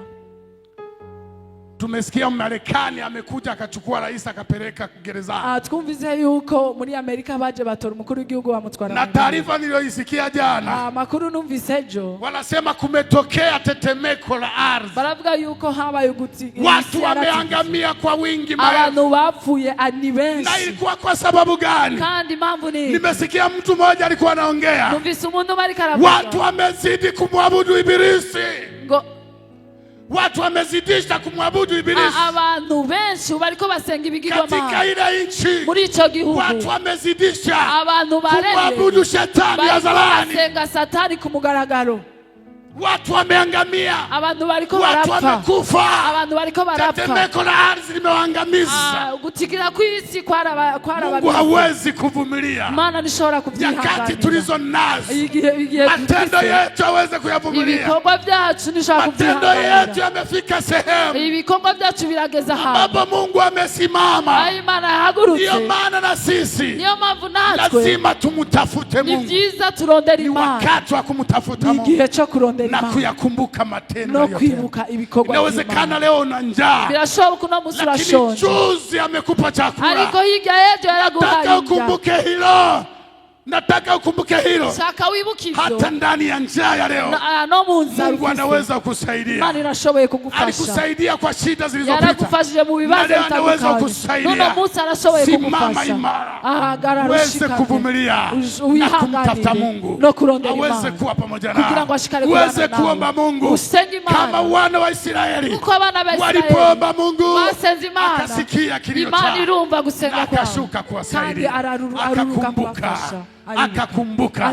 tumesikia Marekani amekuja akachukua rais akapeleka gerezani. Twumvise yuko muri Amerika baje batora umukuru w'igihugu bamutwara. Na taarifa niliyoisikia jana. Makuru numvise ejo. Wanasema kumetokea tetemeko la ardhi. Baravuga yuko habaye guti. Watu wameangamia kwa wingi mbaya. Abantu bapfuye ani benshi. Na ilikuwa kwa sababu gani? Kandi mambo ni. Nimesikia mtu mmoja alikuwa anaongea. Numvise umuntu bari karavuga. Watu wamezidi kumwabudu ibilisi. Watu wamezidisha kumwabudu ibilisi. Abantu benshi bariko basenga ibigirwamana. Katika ile nchi. Muri ico gihugu. Watu wamezidisha kumwabudu shetani hadharani. Basenga satani ku mugaragaro. Watu wameangamia. Abantu bariko barapfa. Watu wamekufa. Abantu bariko barapfa. Tetemeko la ardhi limewaangamiza. Gutikira kw'isi kwara Mungu hawezi kuvumilia. Maana nishobora kuvyihanganira. Nyakati tulizo nazo. Matendo yetu hawezi kuyavumilia. Ibikorwa byacu nishobora kuvyihanganira. Matendo yetu yamefika sehemu. Ibikorwa byacu birageza hapo. Baba Mungu amesimama. Imana yahagurutse. Ndio maana na sisi. Niyo mpamvu natwe. Lazima tumutafute Mungu. Ni vyiza turondera Imana. Ni wakati wa kumtafuta Mungu. Igihe cyo kurondera na kuyakumbuka matendo yote. No kwibuka ibikorwa. Inawezekana leo una njaa. Birashoboka uno musi urashonje. Lakini juzi amekupa chakula. Ariko hirya yejo yaraguhaye. Nataka ukumbuke hilo. Nataka ukumbuke hilo. Shaka wibukizo. Hata ndani ya njaa ya leo. No munza. Mungu anaweza kukusaidia. Imani inashoboye kugufasha. Alikusaidia kwa shida zilizopita. Yarakufashije mu bibazo bitandukanye. Anaweza kukusaidia. None Musa arashoboye kugufasha. Simama imara. Ahagarara uweze kuvumilia na kumtafuta Mungu. No kurondera Imana. Aweze kuwa pamoja nawe. Kugira ngo ashikare kuba nawe. Uweze kuomba Mungu. Kama wana wa Israeli. Walipoomba Mungu. Akasikia kilio chao. Imani irumva gusenga kwao. Akashuka kuwasaidia. Akakumbuka. Akakumbuka.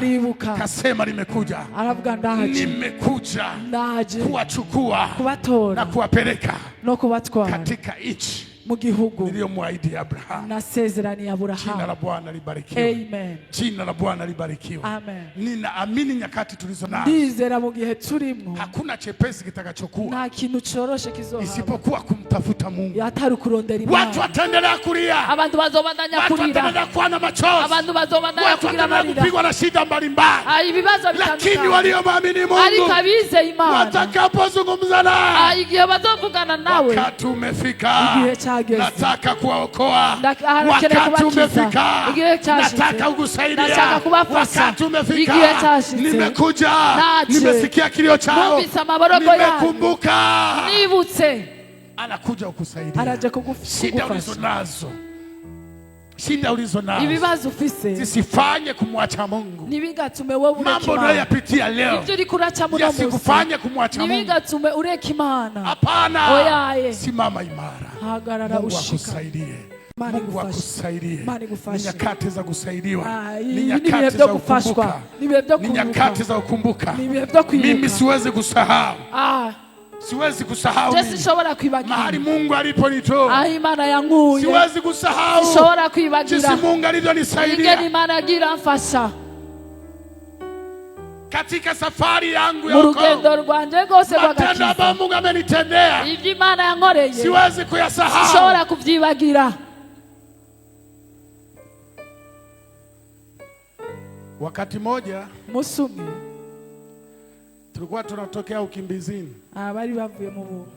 Kasema nimekuja. Nimekuja kuwachukua na kuwapeleka katika nchi mu gihugu niliyomwahidi Abraham. Nasezerani ya Abraham. Jina la Bwana libarikiwe. Amen. Jina la Bwana libarikiwe. Amen. Ninaamini nyakati tulizo nazo. Ndizera mu gihe turimo. Hakuna chepesi kitakachokuwa. Nta kintu coroshe kizohaba. Isipokuwa kumtafuta Mungu. Yatari kurondera Imana. Watu wataendelea kulia. Abantu bazobandanya kurira. Watu wataendelea kuwa na machozi. Abantu bazobandanya kugira marira. Kupigwa na shida mbalimbali. Ibibazo bitandukanye. Lakini waliomwamini Mungu. Alikabize Imana. Watakapozungumza naye. Igihe bazovugana nawe. Wakati umefika. Nataka kuwaokoa. Wakati umefika. Nataka kukusaidia. Wakati umefika. Nimekuja. Nimesikia kilio chao. Nimekumbuka. Nibutse. Anakuja kukusaidia. Shida ulizonazo. Shida ulizonazo. Ibibazo ufise. Zisifanye kumwacha Mungu. Nibigatume wewe ureka Imana. Mambo unayoyapitia leo. Ibyo uri kuraca muri Musa. Yasikufanye kumwacha Mungu. Nibigatume ureka Imana. Hapana. Oyaye. Simama imara. Hagarara ushika. Akusaidie. Mungu akusaidie. Ni nyakati za kusaidiwa. Ni nyakati za kukumbuka. Ni nyakati za kukumbuka. Mimi siwezi kusahau. Siwezi kusahau mahali Mungu aliponitoa. Imana yanguye. Siwezi kusahau. Sishobora kwibagira. Jinsi Mungu alivyonisaidia. Ingeni Imana agira mfasha. Katika safari yangu ya wokovu. Urugendo rwanje rwose rw'agakiza. Matendo ambayo Mungu amenitendea. Ibyo Imana yankoreye. Siwezi kuyasahau. Sishobora kuvyibagira. Wakati moja Musumi tulikuwa tunatokea ukimbizini. Bari bavuye mu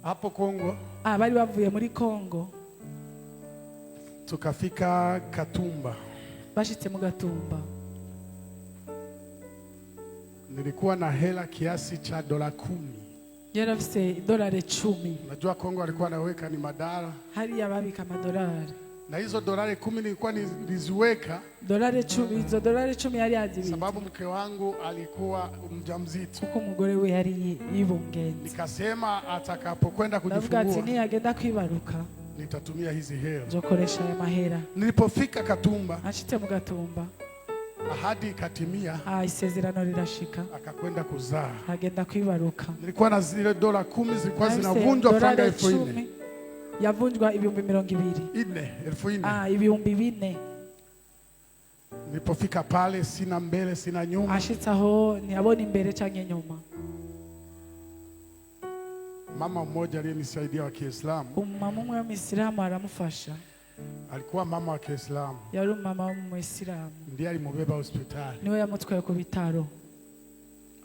hapo Kongo. Bari bavuye muri Kongo. Tukafika Katumba. Bashitse mu Gatumba. Nilikuwa na hela kiasi cha $10. Yarafise $10. Najua Kongo alikuwa anaweka ni madara. Hari yababika madolari. Na hizo $10 nilikuwa niliziweka. $10, hizo $10 yari azibitse. Sababu mke wangu alikuwa mjamzito. Kuko umugore we yari yibungenze. Nikasema atakapokwenda kujifungua. Navuga ati niyagenda kwibaruka. Nitatumia hizi hela. Nzokoresha ya mahera. Nilipofika Katumba. Ashitse mu Gatumba. Ahadi ikatimia. Isezerano rirashika. Akakwenda kuzaa. Agenda kwibaruka. Nilikuwa na zile $10 zilikuwa zinavunjwa franga 4,000. Yavunjwa ibihumbi 200. 4,000. Ibihumbi 4. Nilipofika pale sina mbele sina nyuma. Ashitse aho ntiyabona imbere canke nyuma. Mama mmoja aliyenisaidia wa Kiislamu. Mama mmoja wa Muislamu aramufasha. Alikuwa mama wa Kiislamu. Yari mama wa Muislamu. Ndiye alimubeba hospitali. Niwe yamutwaye ku bitaro.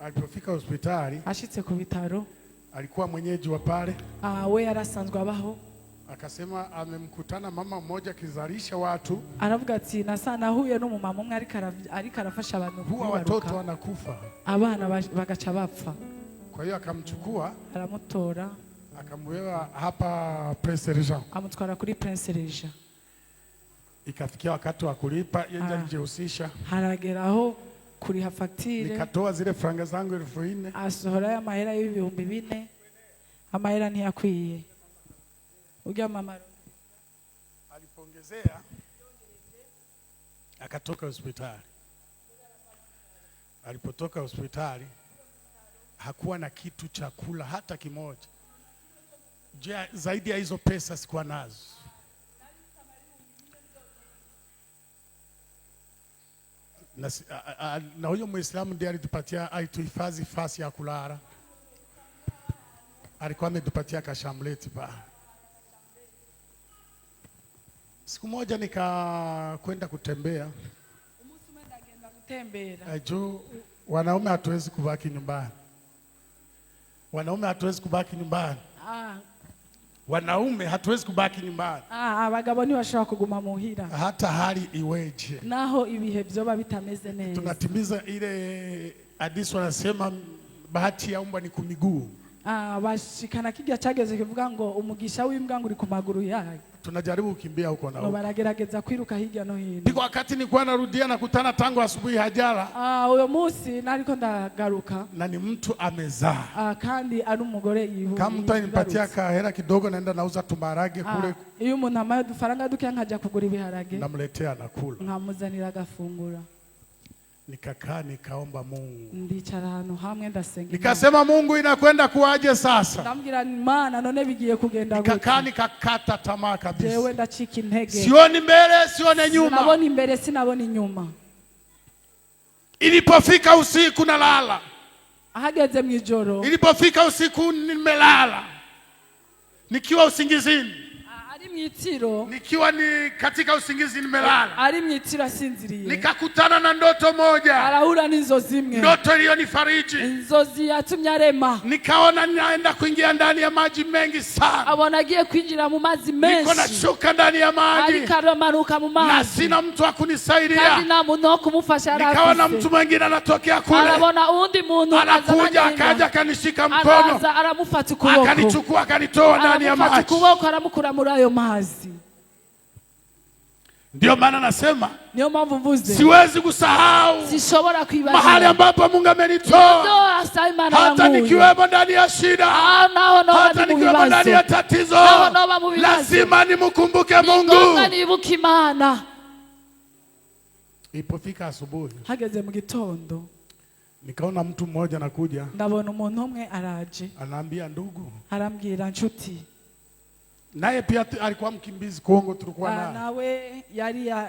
Alipofika hospitali. Ashitse ku bitaro. Alikuwa mwenyeji wa pale. We yarasanzwe abaho. Akasema amemkutana mama mmoja kizalisha watu. Aravuga ati nasana huye n'umumama umwe ariko arafasha abantu kubaruka. Huwa watoto wanakufa. Abana bagaca bapfa. Kwa hiyo akamchukua. Aramutora. Akamweka hapa Prince Regent. Amutwara kuri Prince Regent. Ikafikia wakati wa kulipa yeye alijihusisha. Harageraho kuriha facture. Nikatoa zile franga zangu 4,000. Asohora ya mahera y'ibihumbi 4. Amahera ntiyakwiye. Ujya mama alipongezea akatoka hospitali. Alipotoka hospitali hakuwa na kitu cha kula hata kimoja. Zaidi ya hizo pesa sikuwa nazo. Na huyo Muislamu ndiye alitupatia aituhifadhi fasi ya kulala. Alikuwa ametupatia kashamleti pa. Siku moja nikakwenda kutembea. Juu wanaume hatuwezi kubaki nyumbani. Wanaume hatuwezi kubaki nyumbani. Wanaume hatuwezi kubaki nyumbani. Abagabo ntibashobora kuguma muhira. Hata hali iweje. Naho ibihe vyoba bitameze neza. Tunatimiza ile hadithi wanasema bahati ya mbwa ni kumiguu. Bashikana kijya cyageze kivuga ngo umugisha w'imbwa nguri ku maguru yayo. Tunajaribu kukimbia huko na huko. Baragerageza kwiruka hirya no hino. Ndiko wakati nilikuwa narudia na kutana tangu asubuhi hajala. Uyo munsi nariko ndagaruka. Na ni mtu amezaa. Kandi ari umugore yihuye. Kama mtu anipatia kahera kidogo naenda nauza tumarage kule. Iyo umuntu amaye dufaranga duke nkaja kugura ibiharage. Namletea nakula. Nkamuzanira agafungura. Nikakaa nikaomba Mungu. Ndicara hano hamwe ndasenga. Nikasema Mungu inakwenda kuaje sasa? Ndambwira Imana none bigiye kugenda gute? Nikakaa nikakata tamaa kabisa. Jewe ndacika intege. Sioni mbele, sione nyuma. Sinabona imbere, sinabona inyuma. Ilipofika usiku nalala. Ahageze mwijoro. Ilipofika usiku nimelala. Nikiwa usingizini. Mwitiro. Nikiwa ni katika usingizi nimelala. Ari mwitiro asinziriye. Nikakutana na ndoto moja. Arahura n'inzozi imwe. Ndoto iliyonifariji. Inzozi yatumye arema. Nikaona ninaenda kuingia ndani ya maji mengi sana. Abona agiye kwinjira mu mazi menshi. Niko nashuka ndani ya maji. Ariko aramanuka mu mazi. Na sina mtu wa kunisaidia. Kandi nta muntu wo kumufasha arafise. Nikaona mtu mwingine anatokea kule. Arabona undi muntu anakuja akaja kanishika mkono. Araza aramufata ukuboko. Akanichukua akanitoa ndani ya maji. Aramufata ukuboko aramukura muri ayo mazi. Ndio maana nasema niyo mpamvu mvuze siwezi kusahau sishobora kwibaza mahali ambapo Mungu amenitoa. Hata nikiwemo ndani ya shida, hata nikiwemo ndani ya tatizo, lazima nimkumbuke Mungu. Nibuke Imana. Ilipofika asubuhi, hageze mu gitondo, nikaona mtu mmoja anakuja. Ndabona umuntu umwe araje. Anaambia ndugu. Arambwira nshuti. Naye pia alikuwa mkimbizi Kongo tulikuwa naye. Nawe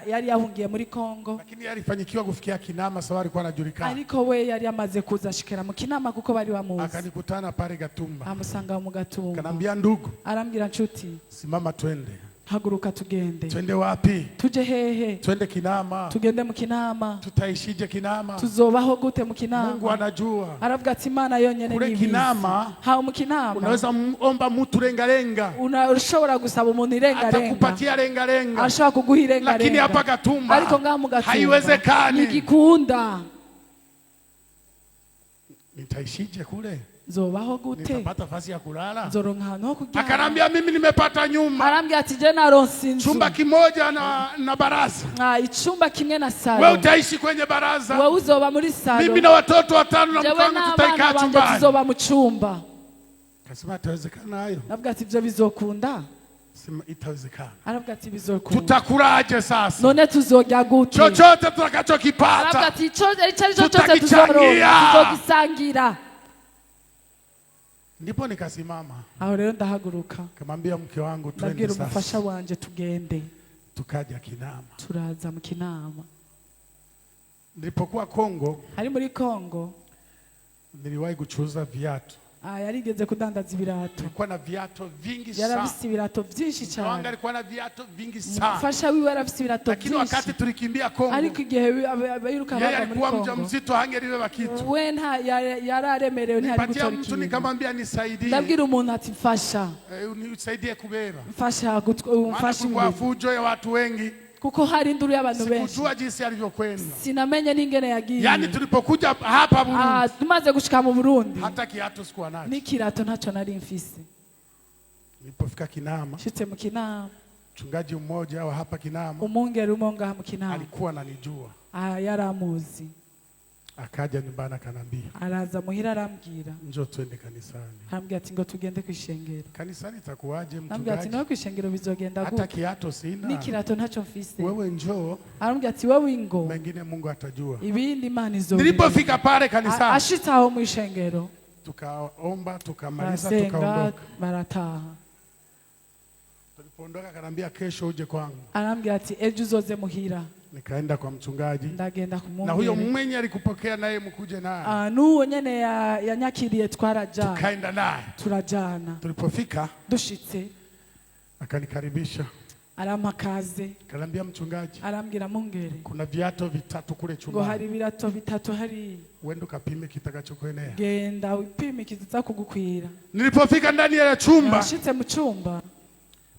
yari yahungiye muri Kongo. Lakini yalifanyikiwa kufikia Kinama, sawa alikuwa anajulikana. Ariko we yari amaze kuza shikera mu Kinama kuko bari bamuzi. Akanikutana pale Gatumba. Amusanga mu Gatumba. Kanambia ndugu. Arambwira nshuti. Simama twende. Haguruka tugende. Twende wapi? Tuje hehe? Twende Kinama. Tugende mu Kinama. Tutaishije Kinama? Tuzobaho gute mu Kinama? Mungu anajua. Aravuga ati Imana yonyene ni kule Kinama. Ha mu Kinama. Unaweza muomba mtu renga. Unashobora gusaba umuntu renga. Atakupatia renga. Ashaka kuguha renga. Lakini hapa Gatumba. Ariko ngamu Gatumba. Haiwezekani. Nikikunda. Nitaishije kule? Zobaho gute? Nitapata nafasi ya kulala? Zoronka hano ho kuryama. Akanambia mimi nimepata nyumba. Arambia ati je naronse inzu. Chumba kimoja na baraza. Ichumba kimwe na salo. Wewe utaishi kwenye baraza. Wewe uzoba muri salo. Mimi na watoto 5 na mke wangu tutaikaa chumbani. Tuzoba mu chumba. Kasema itawezekana hayo? Navuga ati ibyo bizokunda. Sema itawezekana. Aravuga ati bizokunda. Tutakuraje sasa? None tuzojya gute? Chochote tutakachokipata. Aravuga ati chochote tuzogisangira. Ndipo nikasimama. Aho rero ndahaguruka. Kamwambia mke wangu twende sasa. Ndabwira umufasha wanje tugende. Tukaja Kinama. Turaza mu Kinama. Nilipokuwa Kongo. Ari muri Kongo. Niliwahi kuchuza viatu. Yarigeze kudandaza ibirato. Alikuwa na viatu vingi sana. Yarafise ibirato byinshi cyane. Wanga alikuwa na viatu vingi sana. Mfasha wiwe yarafise ibirato byinshi. Lakini wakati tulikimbia Kongo. Ariko igihe abiruka bava muri Kongo. Alikuwa mjamzito hangeriwe bakitu. We nta yararemerewe ntari gutora ikintu. Mtu nikamwambia nisaidie. Ndabwira umuntu ati mfasha. Unisaidie kubeba. Mfasha umfashe kwa fujo ya watu wengi. Kuko hari induru y'abantu benshi. Sikujua jinsi alivyokwenda. Sinamenye n'ingene yagiye. Yani tulipokuja hapa Burundi. Tumaze gushika mu Burundi. Hata kiatu sikuwa nacho. Nikirato ntacho nari mfise. Nilipofika Kinama. Shitse mu Kinama. Mchungaji mmoja wa hapa Kinama. Umungeri umonga mu Kinama. Alikuwa ananijua. Yaramuzi. Akaja nyumbani akanambia. Araza muhira arambwira. Njoo twende kanisani. Arambwira ati ngo tugende kwishengero. Kanisani itakuwaje mchungaji? Arambwira ati no kwishengero bizogenda gute? Hata kiatu sina. Nikirato ntacho mfise. Wewe njoo. Arambwira ati wewe ingo. Mengine Mungu atajua. Ibindi Imana izo. Nilipofika pale kanisani. Ashitaho mu ishengero. Tukaomba, tukamaliza, tukaondoka. Barataha. Tulipoondoka akanambia kesho uje kwangu. Arambwira ati ejo uzoze muhira. Nikaenda kwa mchungaji. Ndagenda kumwomba. Na huyo mwenye alikupokea naye mkuje naye. Nuwo nyene yanyakiriye twarajana. Tukaenda naye. Turajana. Tulipofika dushitse akanikaribisha. Aramakaze. Kanambia mchungaji. Arambwira Mungere. Kuna viatu vitatu kule chumbani. Ngo hari birato bitatu hari. Uende ukapime kitakachokuenea. Genda upime kizaza kugukwira. Nilipofika ndani ya chumba. Nashitse mu chumba.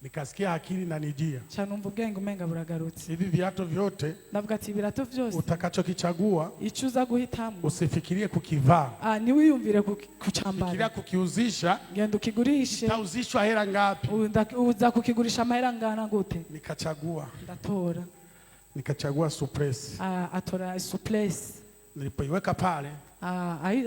Nikasikia akili na nijia. Chanumva ubwenge umenga buragarutse. Hivi viatu vyote. Navuga ati birato vyose. Utakachokichagua. Ichuza guhitamo. Usifikirie kukivaa. Ni wiyumvire kuchambara. Fikiria kukiuzisha. Genda ukigurishe. Utauzishwa hela ngapi? Uza kukigurisha amahera ngana gute? Nikachagua. Ndatora. Nikachagua Supress. Atora Supress. Nilipoiweka pale.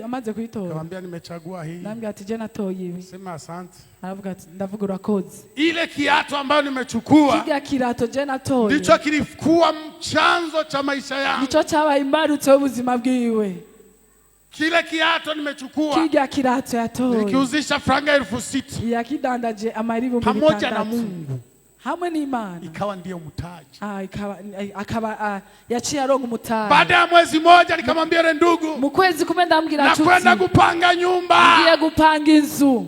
Amaze kuitora. Nikamwambia nimechagua hii. Nambia ati je natoye ibi. Sema asante. Aravuga ati ndavuga urakoze. Ile kiatu ambayo nimechukua. Kiga kirato je natoye. Ndicho kilikuwa chanzo cha maisha yangu. Nico cyabaye imbarutso y'ubuzima bwiwe. Kile kiatu nimechukua. Kiga kirato yatoye. Nikiuzisha franga 6,000. Yakidandaje amaribu pamoja na Mungu. Hamwe n'Imana. Ikawa ndiyo mtaji. Akaba yaciye aronga umutaji. Baada ya mwezi mmoja nikamwambia ile ndugu. Mu kwezi kumwe ndambwira nshuti. Nakwenda kupanga nyumba. Ngiye gupanga inzu.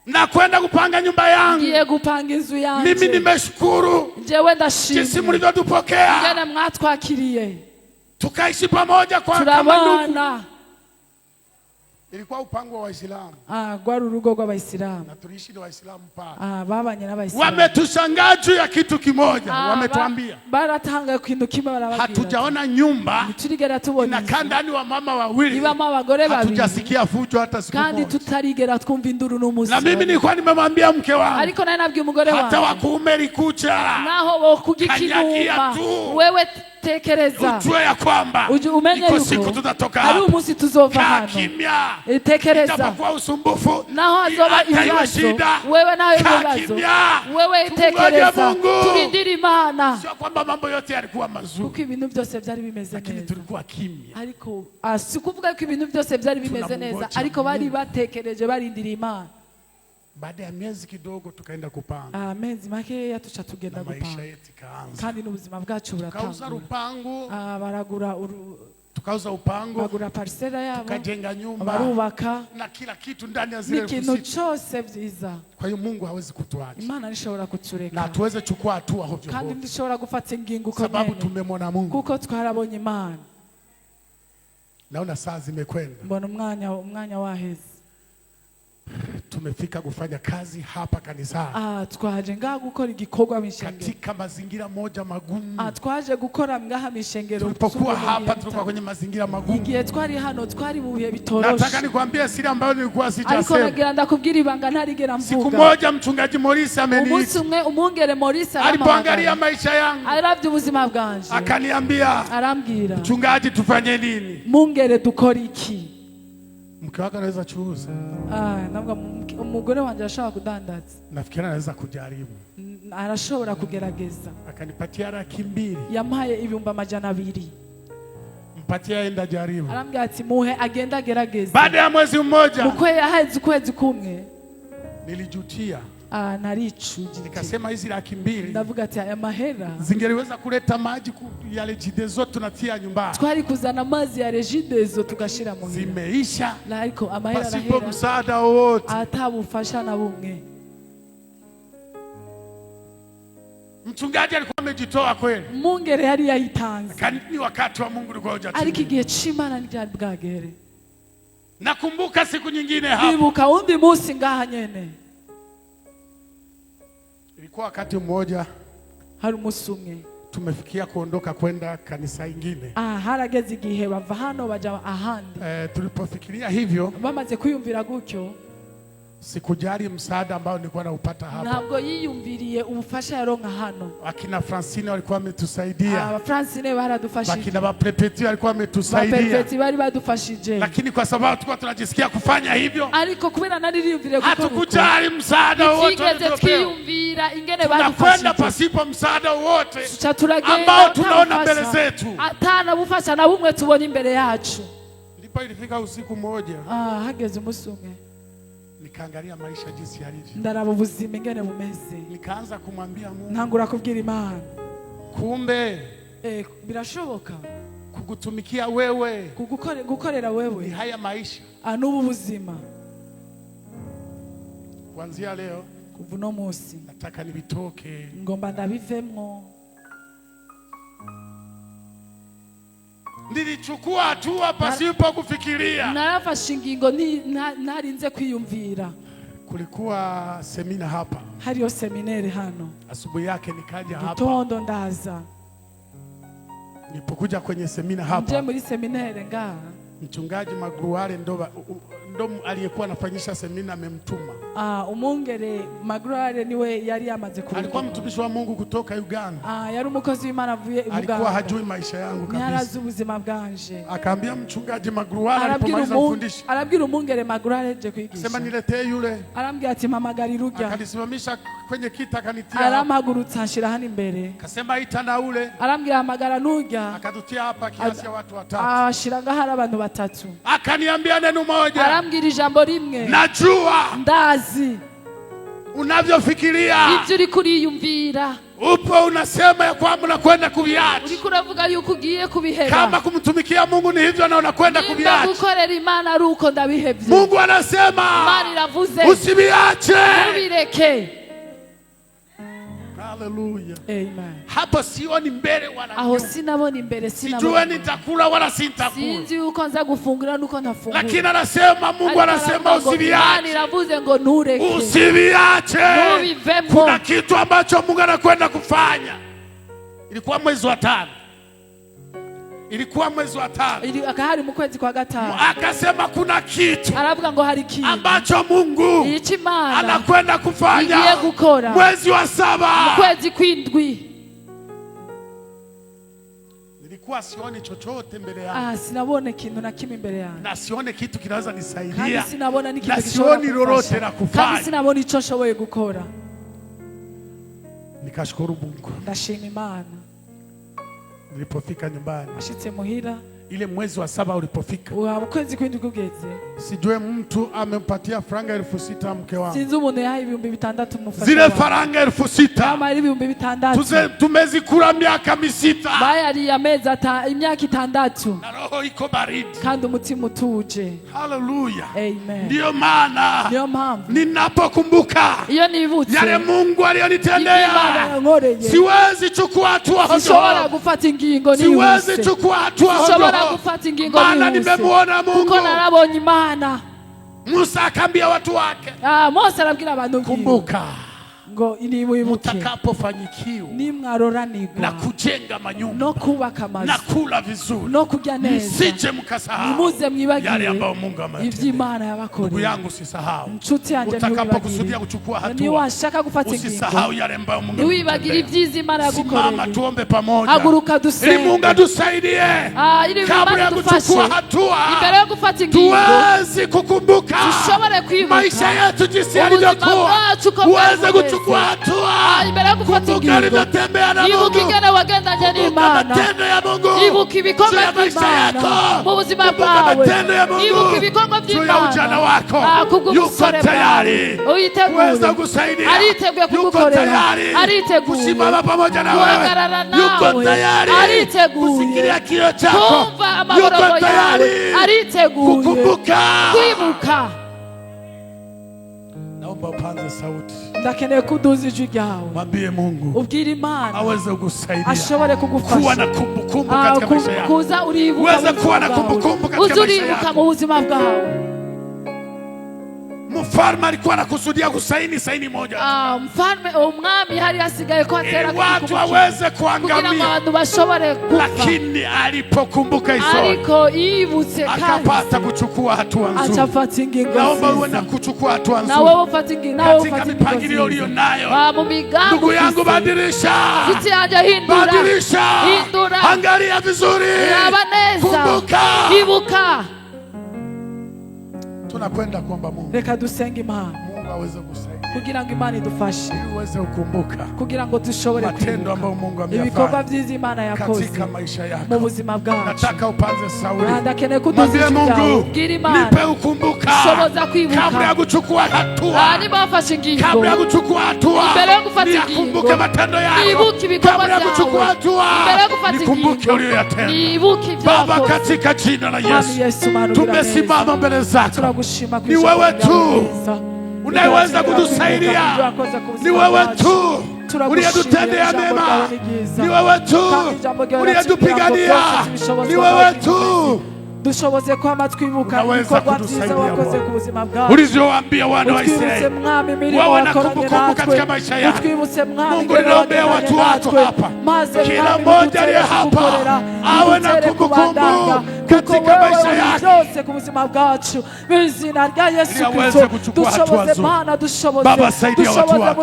Nakwenda kupanga nyumba yangu. Ngiye gupanga inzu yanjye. Mimi nimeshukuru. Jewe ndashimye. Jinsi mlivyotupokea. Ngene mwatwakiriye. Tukaishi pamoja kwa kama ndugu. Ilikuwa upango wa Waislamu. Gwari urugo rw'Abayisilamu. Na tuliishi na Waislamu pale. Babanye n'Abayisilamu. Wametushangaa juu ya kitu kimoja. Wametuambia. Baratanga kintu kimwe barababwira. Hatujaona nyumba. Turigera tubona. Inakaa ndani wa mama wawili. Ibamo abagore babiri. Hatujasikia fujo hata siku moja. Kandi tutarigera twumva induru n'umusi. Na mimi nilikuwa nimemwambia mke wangu. Ariko naye nabwiye umugore wangu. Hata wakuume likucha. Naho bo kugikinuma. Wewe tekereza. Ujue ya kwamba iko siku tutatoka hapa. Ari umunsi tuzova hano. Kimya. Tekereza. Itakuwa usumbufu. Naho azoba ibibazo. Wewe nawe ibibazo. Wewe tekereza. Turindira Imana. Sio kwamba mambo yote yalikuwa mazuri. Kuko ibintu byose byari bimeze neza. Lakini tulikuwa kimya. Ariko sikuvuga ko ibintu byose byari bimeze neza. Ariko bari batekereje barindira Imana. Baada ya miezi kidogo tukaenda kupanga. Amezi make tuca tugenda gupanga. Maisha yetu kaanza. Kandi n'ubuzima bwacu buratangura. Tukauza rupangu. Baragura tukauza upango. Bagura parcela yabo. Tukajenga nyumba. Barubaka. Na kila kitu ndani ya zile ikintu cyose byiza. Kwa hiyo Mungu hawezi kutuacha. Imana nishobora kutureka. Na tuweze chukua hatua hovyo. Kandi ndishobora gufata ingingo uko sababu tumemwona Mungu. Kuko twarabonye Imana. Naona saa zimekwenda. Mbona umwanya waheze. Tumefika kufanya kazi hapa kanisani. Twaje ngaha gukora igikorwa mishengero. Katika mazingira moja magumu. Twaje gukora ngaha mishengero. Tulipokuwa hapa tulikuwa kwenye mazingira magumu. Igihe twari hano twari mu bihe bitoroshe. Nataka nikwambie siri ambayo nilikuwa sijasema. Ariko nagira ndakubwira ibanga ntarigera mvuga. Siku moja mchungaji Morisi ameniita. Umunsi umwe umwungere Morisi alipoangalia maisha yangu. Aravye ubuzima bwanje. Akaniambia. Arambwira. Mchungaji tufanye nini? Mungere dukora iki? Mke wako anaweza chuuza. Nabwo umugore wanje arashaka kudandaza. Nafikiri anaweza kujaribu. Arashobora kugerageza. Akanipatia 200,000. Yampaye 200,000. Mpatia aenda jaribu. Arambwira ati muhe agenda agerageza. Baada ya mwezi mmoja. Ukwezi kumwe. Nilijutia. Narichuje. Nikasema hizi 200,000. Ndavuga ati aya mahera zingeliweza kuleta maji ya Regideso tunatia nyumbani. Twari kuzana mazi ya Regideso tugashira mu nyumba. Zimeisha. Ariko amahera arahera. Pasipo msaada wowote. Atabufasha na bumwe. Mchungaji alikuwa amejitoa kweli. Mungere yari yayitanze. Ni wakati wa Mungu ulikuwa hujatimia. Ariko igihe c'Imana ntibyari bwagere. Nakumbuka siku nyingine hapo. Nibuka undi munsi ngaha nyene. Ilikuwa wakati mmoja. Hari umunsi umwe. Tumefikia kuondoka kwenda kanisa ingine. Harageze igihe bava hano baja ahandi. Tulipofikiria hivyo. Bamaze kwiyumvira gutyo. Sikujali msaada ambao nilikuwa naupata hapa. Ntabwo yiyumviriye ubufasha yaronka hano. Akina Francine walikuwa wametusaidia. Francine baradufashije. Akina Baprepeti walikuwa wametusaidia. Baprepeti bari badufashije. Lakini kwa sababu tulikuwa tunajisikia kufanya hivyo. Ariko kubera nariyumvire gukora. Hatukujali msaada wote. Tigeze twiyumvira ingene badufashije. Tunakwenda pasipo msaada wote. Ambao tunaona mbele zetu. Atana bufasha na bumwe tubona imbere yacu. Ndipo ilifika usiku mmoja. Hageze umunsi umwe. Nikaangalia maisha jinsi yalivyo. Ndaraba ubuzima ingene bumeze. Nikaanza kumwambia Mungu. Ntangura kubwira Imana. Kumbe. Birashoboka. Kugutumikia wewe. Gukorera wewe. Ni haya maisha. N'ubu buzima. Kuanzia leo. uno munsi nataka nibitoke, ngomba ndabivemwo. Nilichukua hatua pasipo kufikiria. Narafashe ingingo narinze kwiyumvira. Kulikuwa semina hapa, hariyo seminere hano. Asubuhi yake nikaja hapa, Gitondo ndaza. Nilipokuja kwenye semina hapa, nje muri seminere nga Mchungaji Magruare ndo aliyekuwa anafanyisha semina amemtuma. Umungere Magruare niwe yari yamaze kuruka. Alikuwa mtumishi wa Mungu kutoka Uganda. Yari umukozi w'Imana avuye Uganda. Alikuwa hajui maisha yangu kabisa. Yarazi ubuzima bwanje. Akaambia Mchungaji Magruare alipomaliza kufundisha. Arabwira umungere Magruare je kwigisha. Sema niletee yule. Arambwira ati mamagari rujya. Akanisimamisha kwenye kita akanitia. Aramagurutsa nshira hano imbere. Akasema ita na ule. Arambwira amagara nujya. Akatutia hapa kiasi ya watu 3. Ashiraga hari abantu 3. Akaniambia neno moja. Arambwira ijambo rimwe. Najua. Ndazi. Unavyofikiria. Ibyo uri kuriyumvira. Upo unasema ya kwamba unakwenda kuviacha. Uri kuravuga yuko ugiye kubiheba. Kama kumtumikia Mungu ni hivyo na unakwenda kuviacha. Gukorera Imana ari uko ndabihevye. Mungu anasema. Imana iravuze. Usibiache. Ubireke. Hallelujah. Amen. Hapo sioni mbele wala nyuma. Aho sinabona imbere sinabona. Sijue nitakula wala sitakula. Sinzi uko nza gufungura nuko ntafungura. Lakini anasema Mungu anasema usibiache. Imana iravuze ngo ntureke. Usibiache. Ntubivemo. Kuna kitu ambacho Mungu anakwenda kufanya. Ilikuwa mwezi wa 5. Ilikuwa mwezi wa 5. Akahari mu kwezi kwa 5. Akasema kuna kitu. Aravuga ngo hari kitu ambacho Mungu anakwenda kufanya mwezi wa 7. mu kwezi kw'indwi. Nilikuwa sioni chochote mbele yangu. Sinabona ikintu na kimwe mbele yangu. Na sione kitu kinaweza nisaidia. Kandi sinabona n'ikintu na sioni lolote la kufanya. Kandi sinabona ico nshoboye gukora. Nikashukuru Mungu. Ndashima Imana. Nilipofika nyumbani. Ashitse muhira. Ile mwezi wa 7 ulipofika. Ukwezi kw'indwi kugeze. Sijue mtu amempatia faranga 6,000 mke wangu. Sinzi umuntu yahaye 6,000 mufasha. Zile faranga 6,000. Kama ari 6,000. Tumezikula miaka 6. Bayari ya meza imyaka 6. Na roho iko baridi. Kandi umutima utuje. Hallelujah. Amen. Ndio maana. Ndio mpamvu. Ninapokumbuka. Iyo nibutse. Yale Mungu aliyonitendea. Siwezi chukua hatua hojo. Sishobora gufata ingingo ni yuse. Siwezi chukua hatua hojo. Gufata ingingo ni yuse. Maana nimemuona Mungu. Kuko narabonye Imana. Musa akambia watu wake. Mose arabwira abantu kumbuka. Ngo inimwibuke. Mutakapofanyikiwa. Nimwaroranirwa. Na kujenga manyumba. No kubaka amazu. Na kula vizuri. No kurya neza. Msije mkasahau. Nimuze mwibagire. Yale ambayo Mungu ametenda. Ivy'Imana yabakoreye. Ndugu yangu usisahau. Nshuti yanjye utakapokusudia kuchukua hatua. Ni washaka gufata ingingo. Usisahau yale ambayo Mungu ametenda. Niwibagire ivy'Imana Imana yagukoreye. Simama tuombe pamoja. Haguruka dusenge. Ili Mungu atusaidie. Ili kabla ya kuchukua hatua. Imbere yo gufata ingingo. Tuweze kukumbuka. Tushobore kwibuka. Maisha yetu jinsi yalivyokuwa. Uweze kuchukua hatua. Imbere yo gufata ingingo. Alivyotembea na Mungu. Ibuka ingene wagendanye n'Imana. Matendo ya Mungu. Ibuka ibikorwa by'Imana. Mu buzima bwawe. Ibuka ibikorwa by'Imana. Juu ya ujana wako. Yuko tayari. Uweza kusaidia. Ariteguye kugukorera. Ariteguye kusimama pamoja na wewe. Yuko tayari. Ariteguye kusikilia kilio chako. Yuko tayari. Ariteguye kukumbuka. Kwibuka. Naomba upaze sauti. Ndakeneye kuduza ijwi ryawe. Mwambie Mungu. Ubwire Imana. Aweze kukusaidia. Ashobore kugufasha. Kuwa na kumbukumbu katika maisha yako. Kuza uribuka. Uweze kuwa na kumbukumbu katika maisha yako. Uzuribuka mu buzima bwawe. Mfalme alikuwa anakusudia kusaini saini moja. Umwami hari hasigaye ko atera watu waweze kuangamia. Abantu bashobore kufa. Lakini alipokumbuka Israeli. Ariko yibutse kandi. Akapata kuchukua hatua nzuri. Achafata ingingo. Naomba uwe na kuchukua hatua nzuri. Na wewe ufate ingingo. Na wewe ufate ingingo. Katika mipangilio uliyo nayo. Mu migambo. Ndugu yangu badilisha. Sisi haja hindura. Badilisha. Hindura. Angalia vizuri. Yabaneza. Kumbuka. Ibuka. Tunakwenda kuomba Mungu. Reka dusenge Imana. Mungu aweze kusaidia. Kugira ngo Imana idufashe. Ili uweze kukumbuka. Kugira ngo dushobore matendo ambayo Mungu ameyafanya. Ibikorwa byiza Imana yakoze. Katika maisha yako. Mu buzima bwacu. Nataka upanze sauti. Ndakeneye kuduza Mungu. Gira Imana. Nipe ukumbuka. Shoboza kwibuka. Kabla ya kuchukua hatua. Niba wafashe ingingo. Kabla ya kuchukua hatua. Mbele ya kufata ingingo. Nikumbuke matendo yako. Nibuke ibikorwa byawe. Kabla ya kuchukua hatua. Mbele ya kufata ingingo. Nikumbuke uliyoyatenda. Nibuke ibyawe. Baba katika jina la Yesu. Tumesimama mbele zako. Tunagushima ni wewe tu unayeweza kutusaidia. Ni wewe tu uliyetutendea mema, ni wewe tu uliyetupigania, ni wewe tu. Dushoboze kwama twibuka ibikorwa byiza wakoze ku buzima bwacu, ulizowaambia wana wa Israeli wawe na kumbukumbu katika maisha yao. Mungu, ninaombea watu wako hapa, kila mmoja aliye hapa awe na kumbukumbu katika maisha yake ku buzima bwacu, bizina rya Yesu Kristo. Dushoboze Mana, dushoboze Baba, saidia watu wako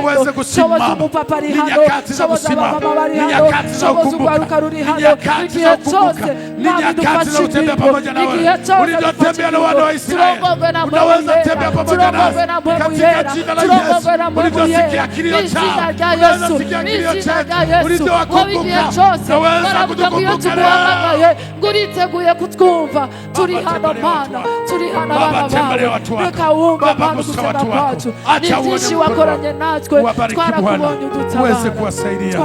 waweze kusimama. Ni nyakati za kusimama, ni nyakati za kukumbuka, ni nyakati za kukumbuka, ni nyakati za kutembea pamoja na wewe. Ulitembea na wana wa Israeli, unaweza kutembea pamoja nasi katika jina la Yesu. Ulitosikia kilio chao, unaweza sikia kilio chetu. Ulitowakumbuka, unaweza kutukumbuka leo. Nguriteguye kutwumva, turi hano Mana, turi hano bana bawe. Reka wumve Mana gusema kwacu, ni byinshi wakoranye natwe, twarakubonye udutabaza, uweze kuwasaidia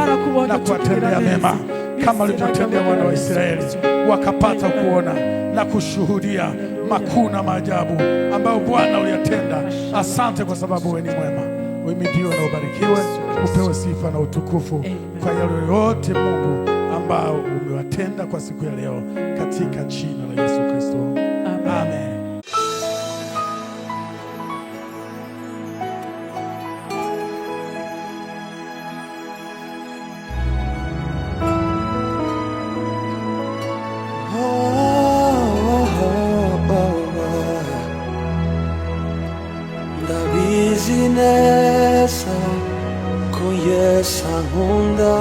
na kuwatendea mema kama ulivyotendea wana wa Israeli, wakapata kuona na kushuhudia makuu na maajabu ambayo Bwana uliyatenda. Asante kwa sababu wewe ni mwema. Uhimidiwe na ubarikiwe, upewe sifa na utukufu kwa yale yote Mungu ambao umewatenda kwa siku ya leo, katika jina la Yesu Kristo. Amen. Ndabizi neza ko Yesu ankunda.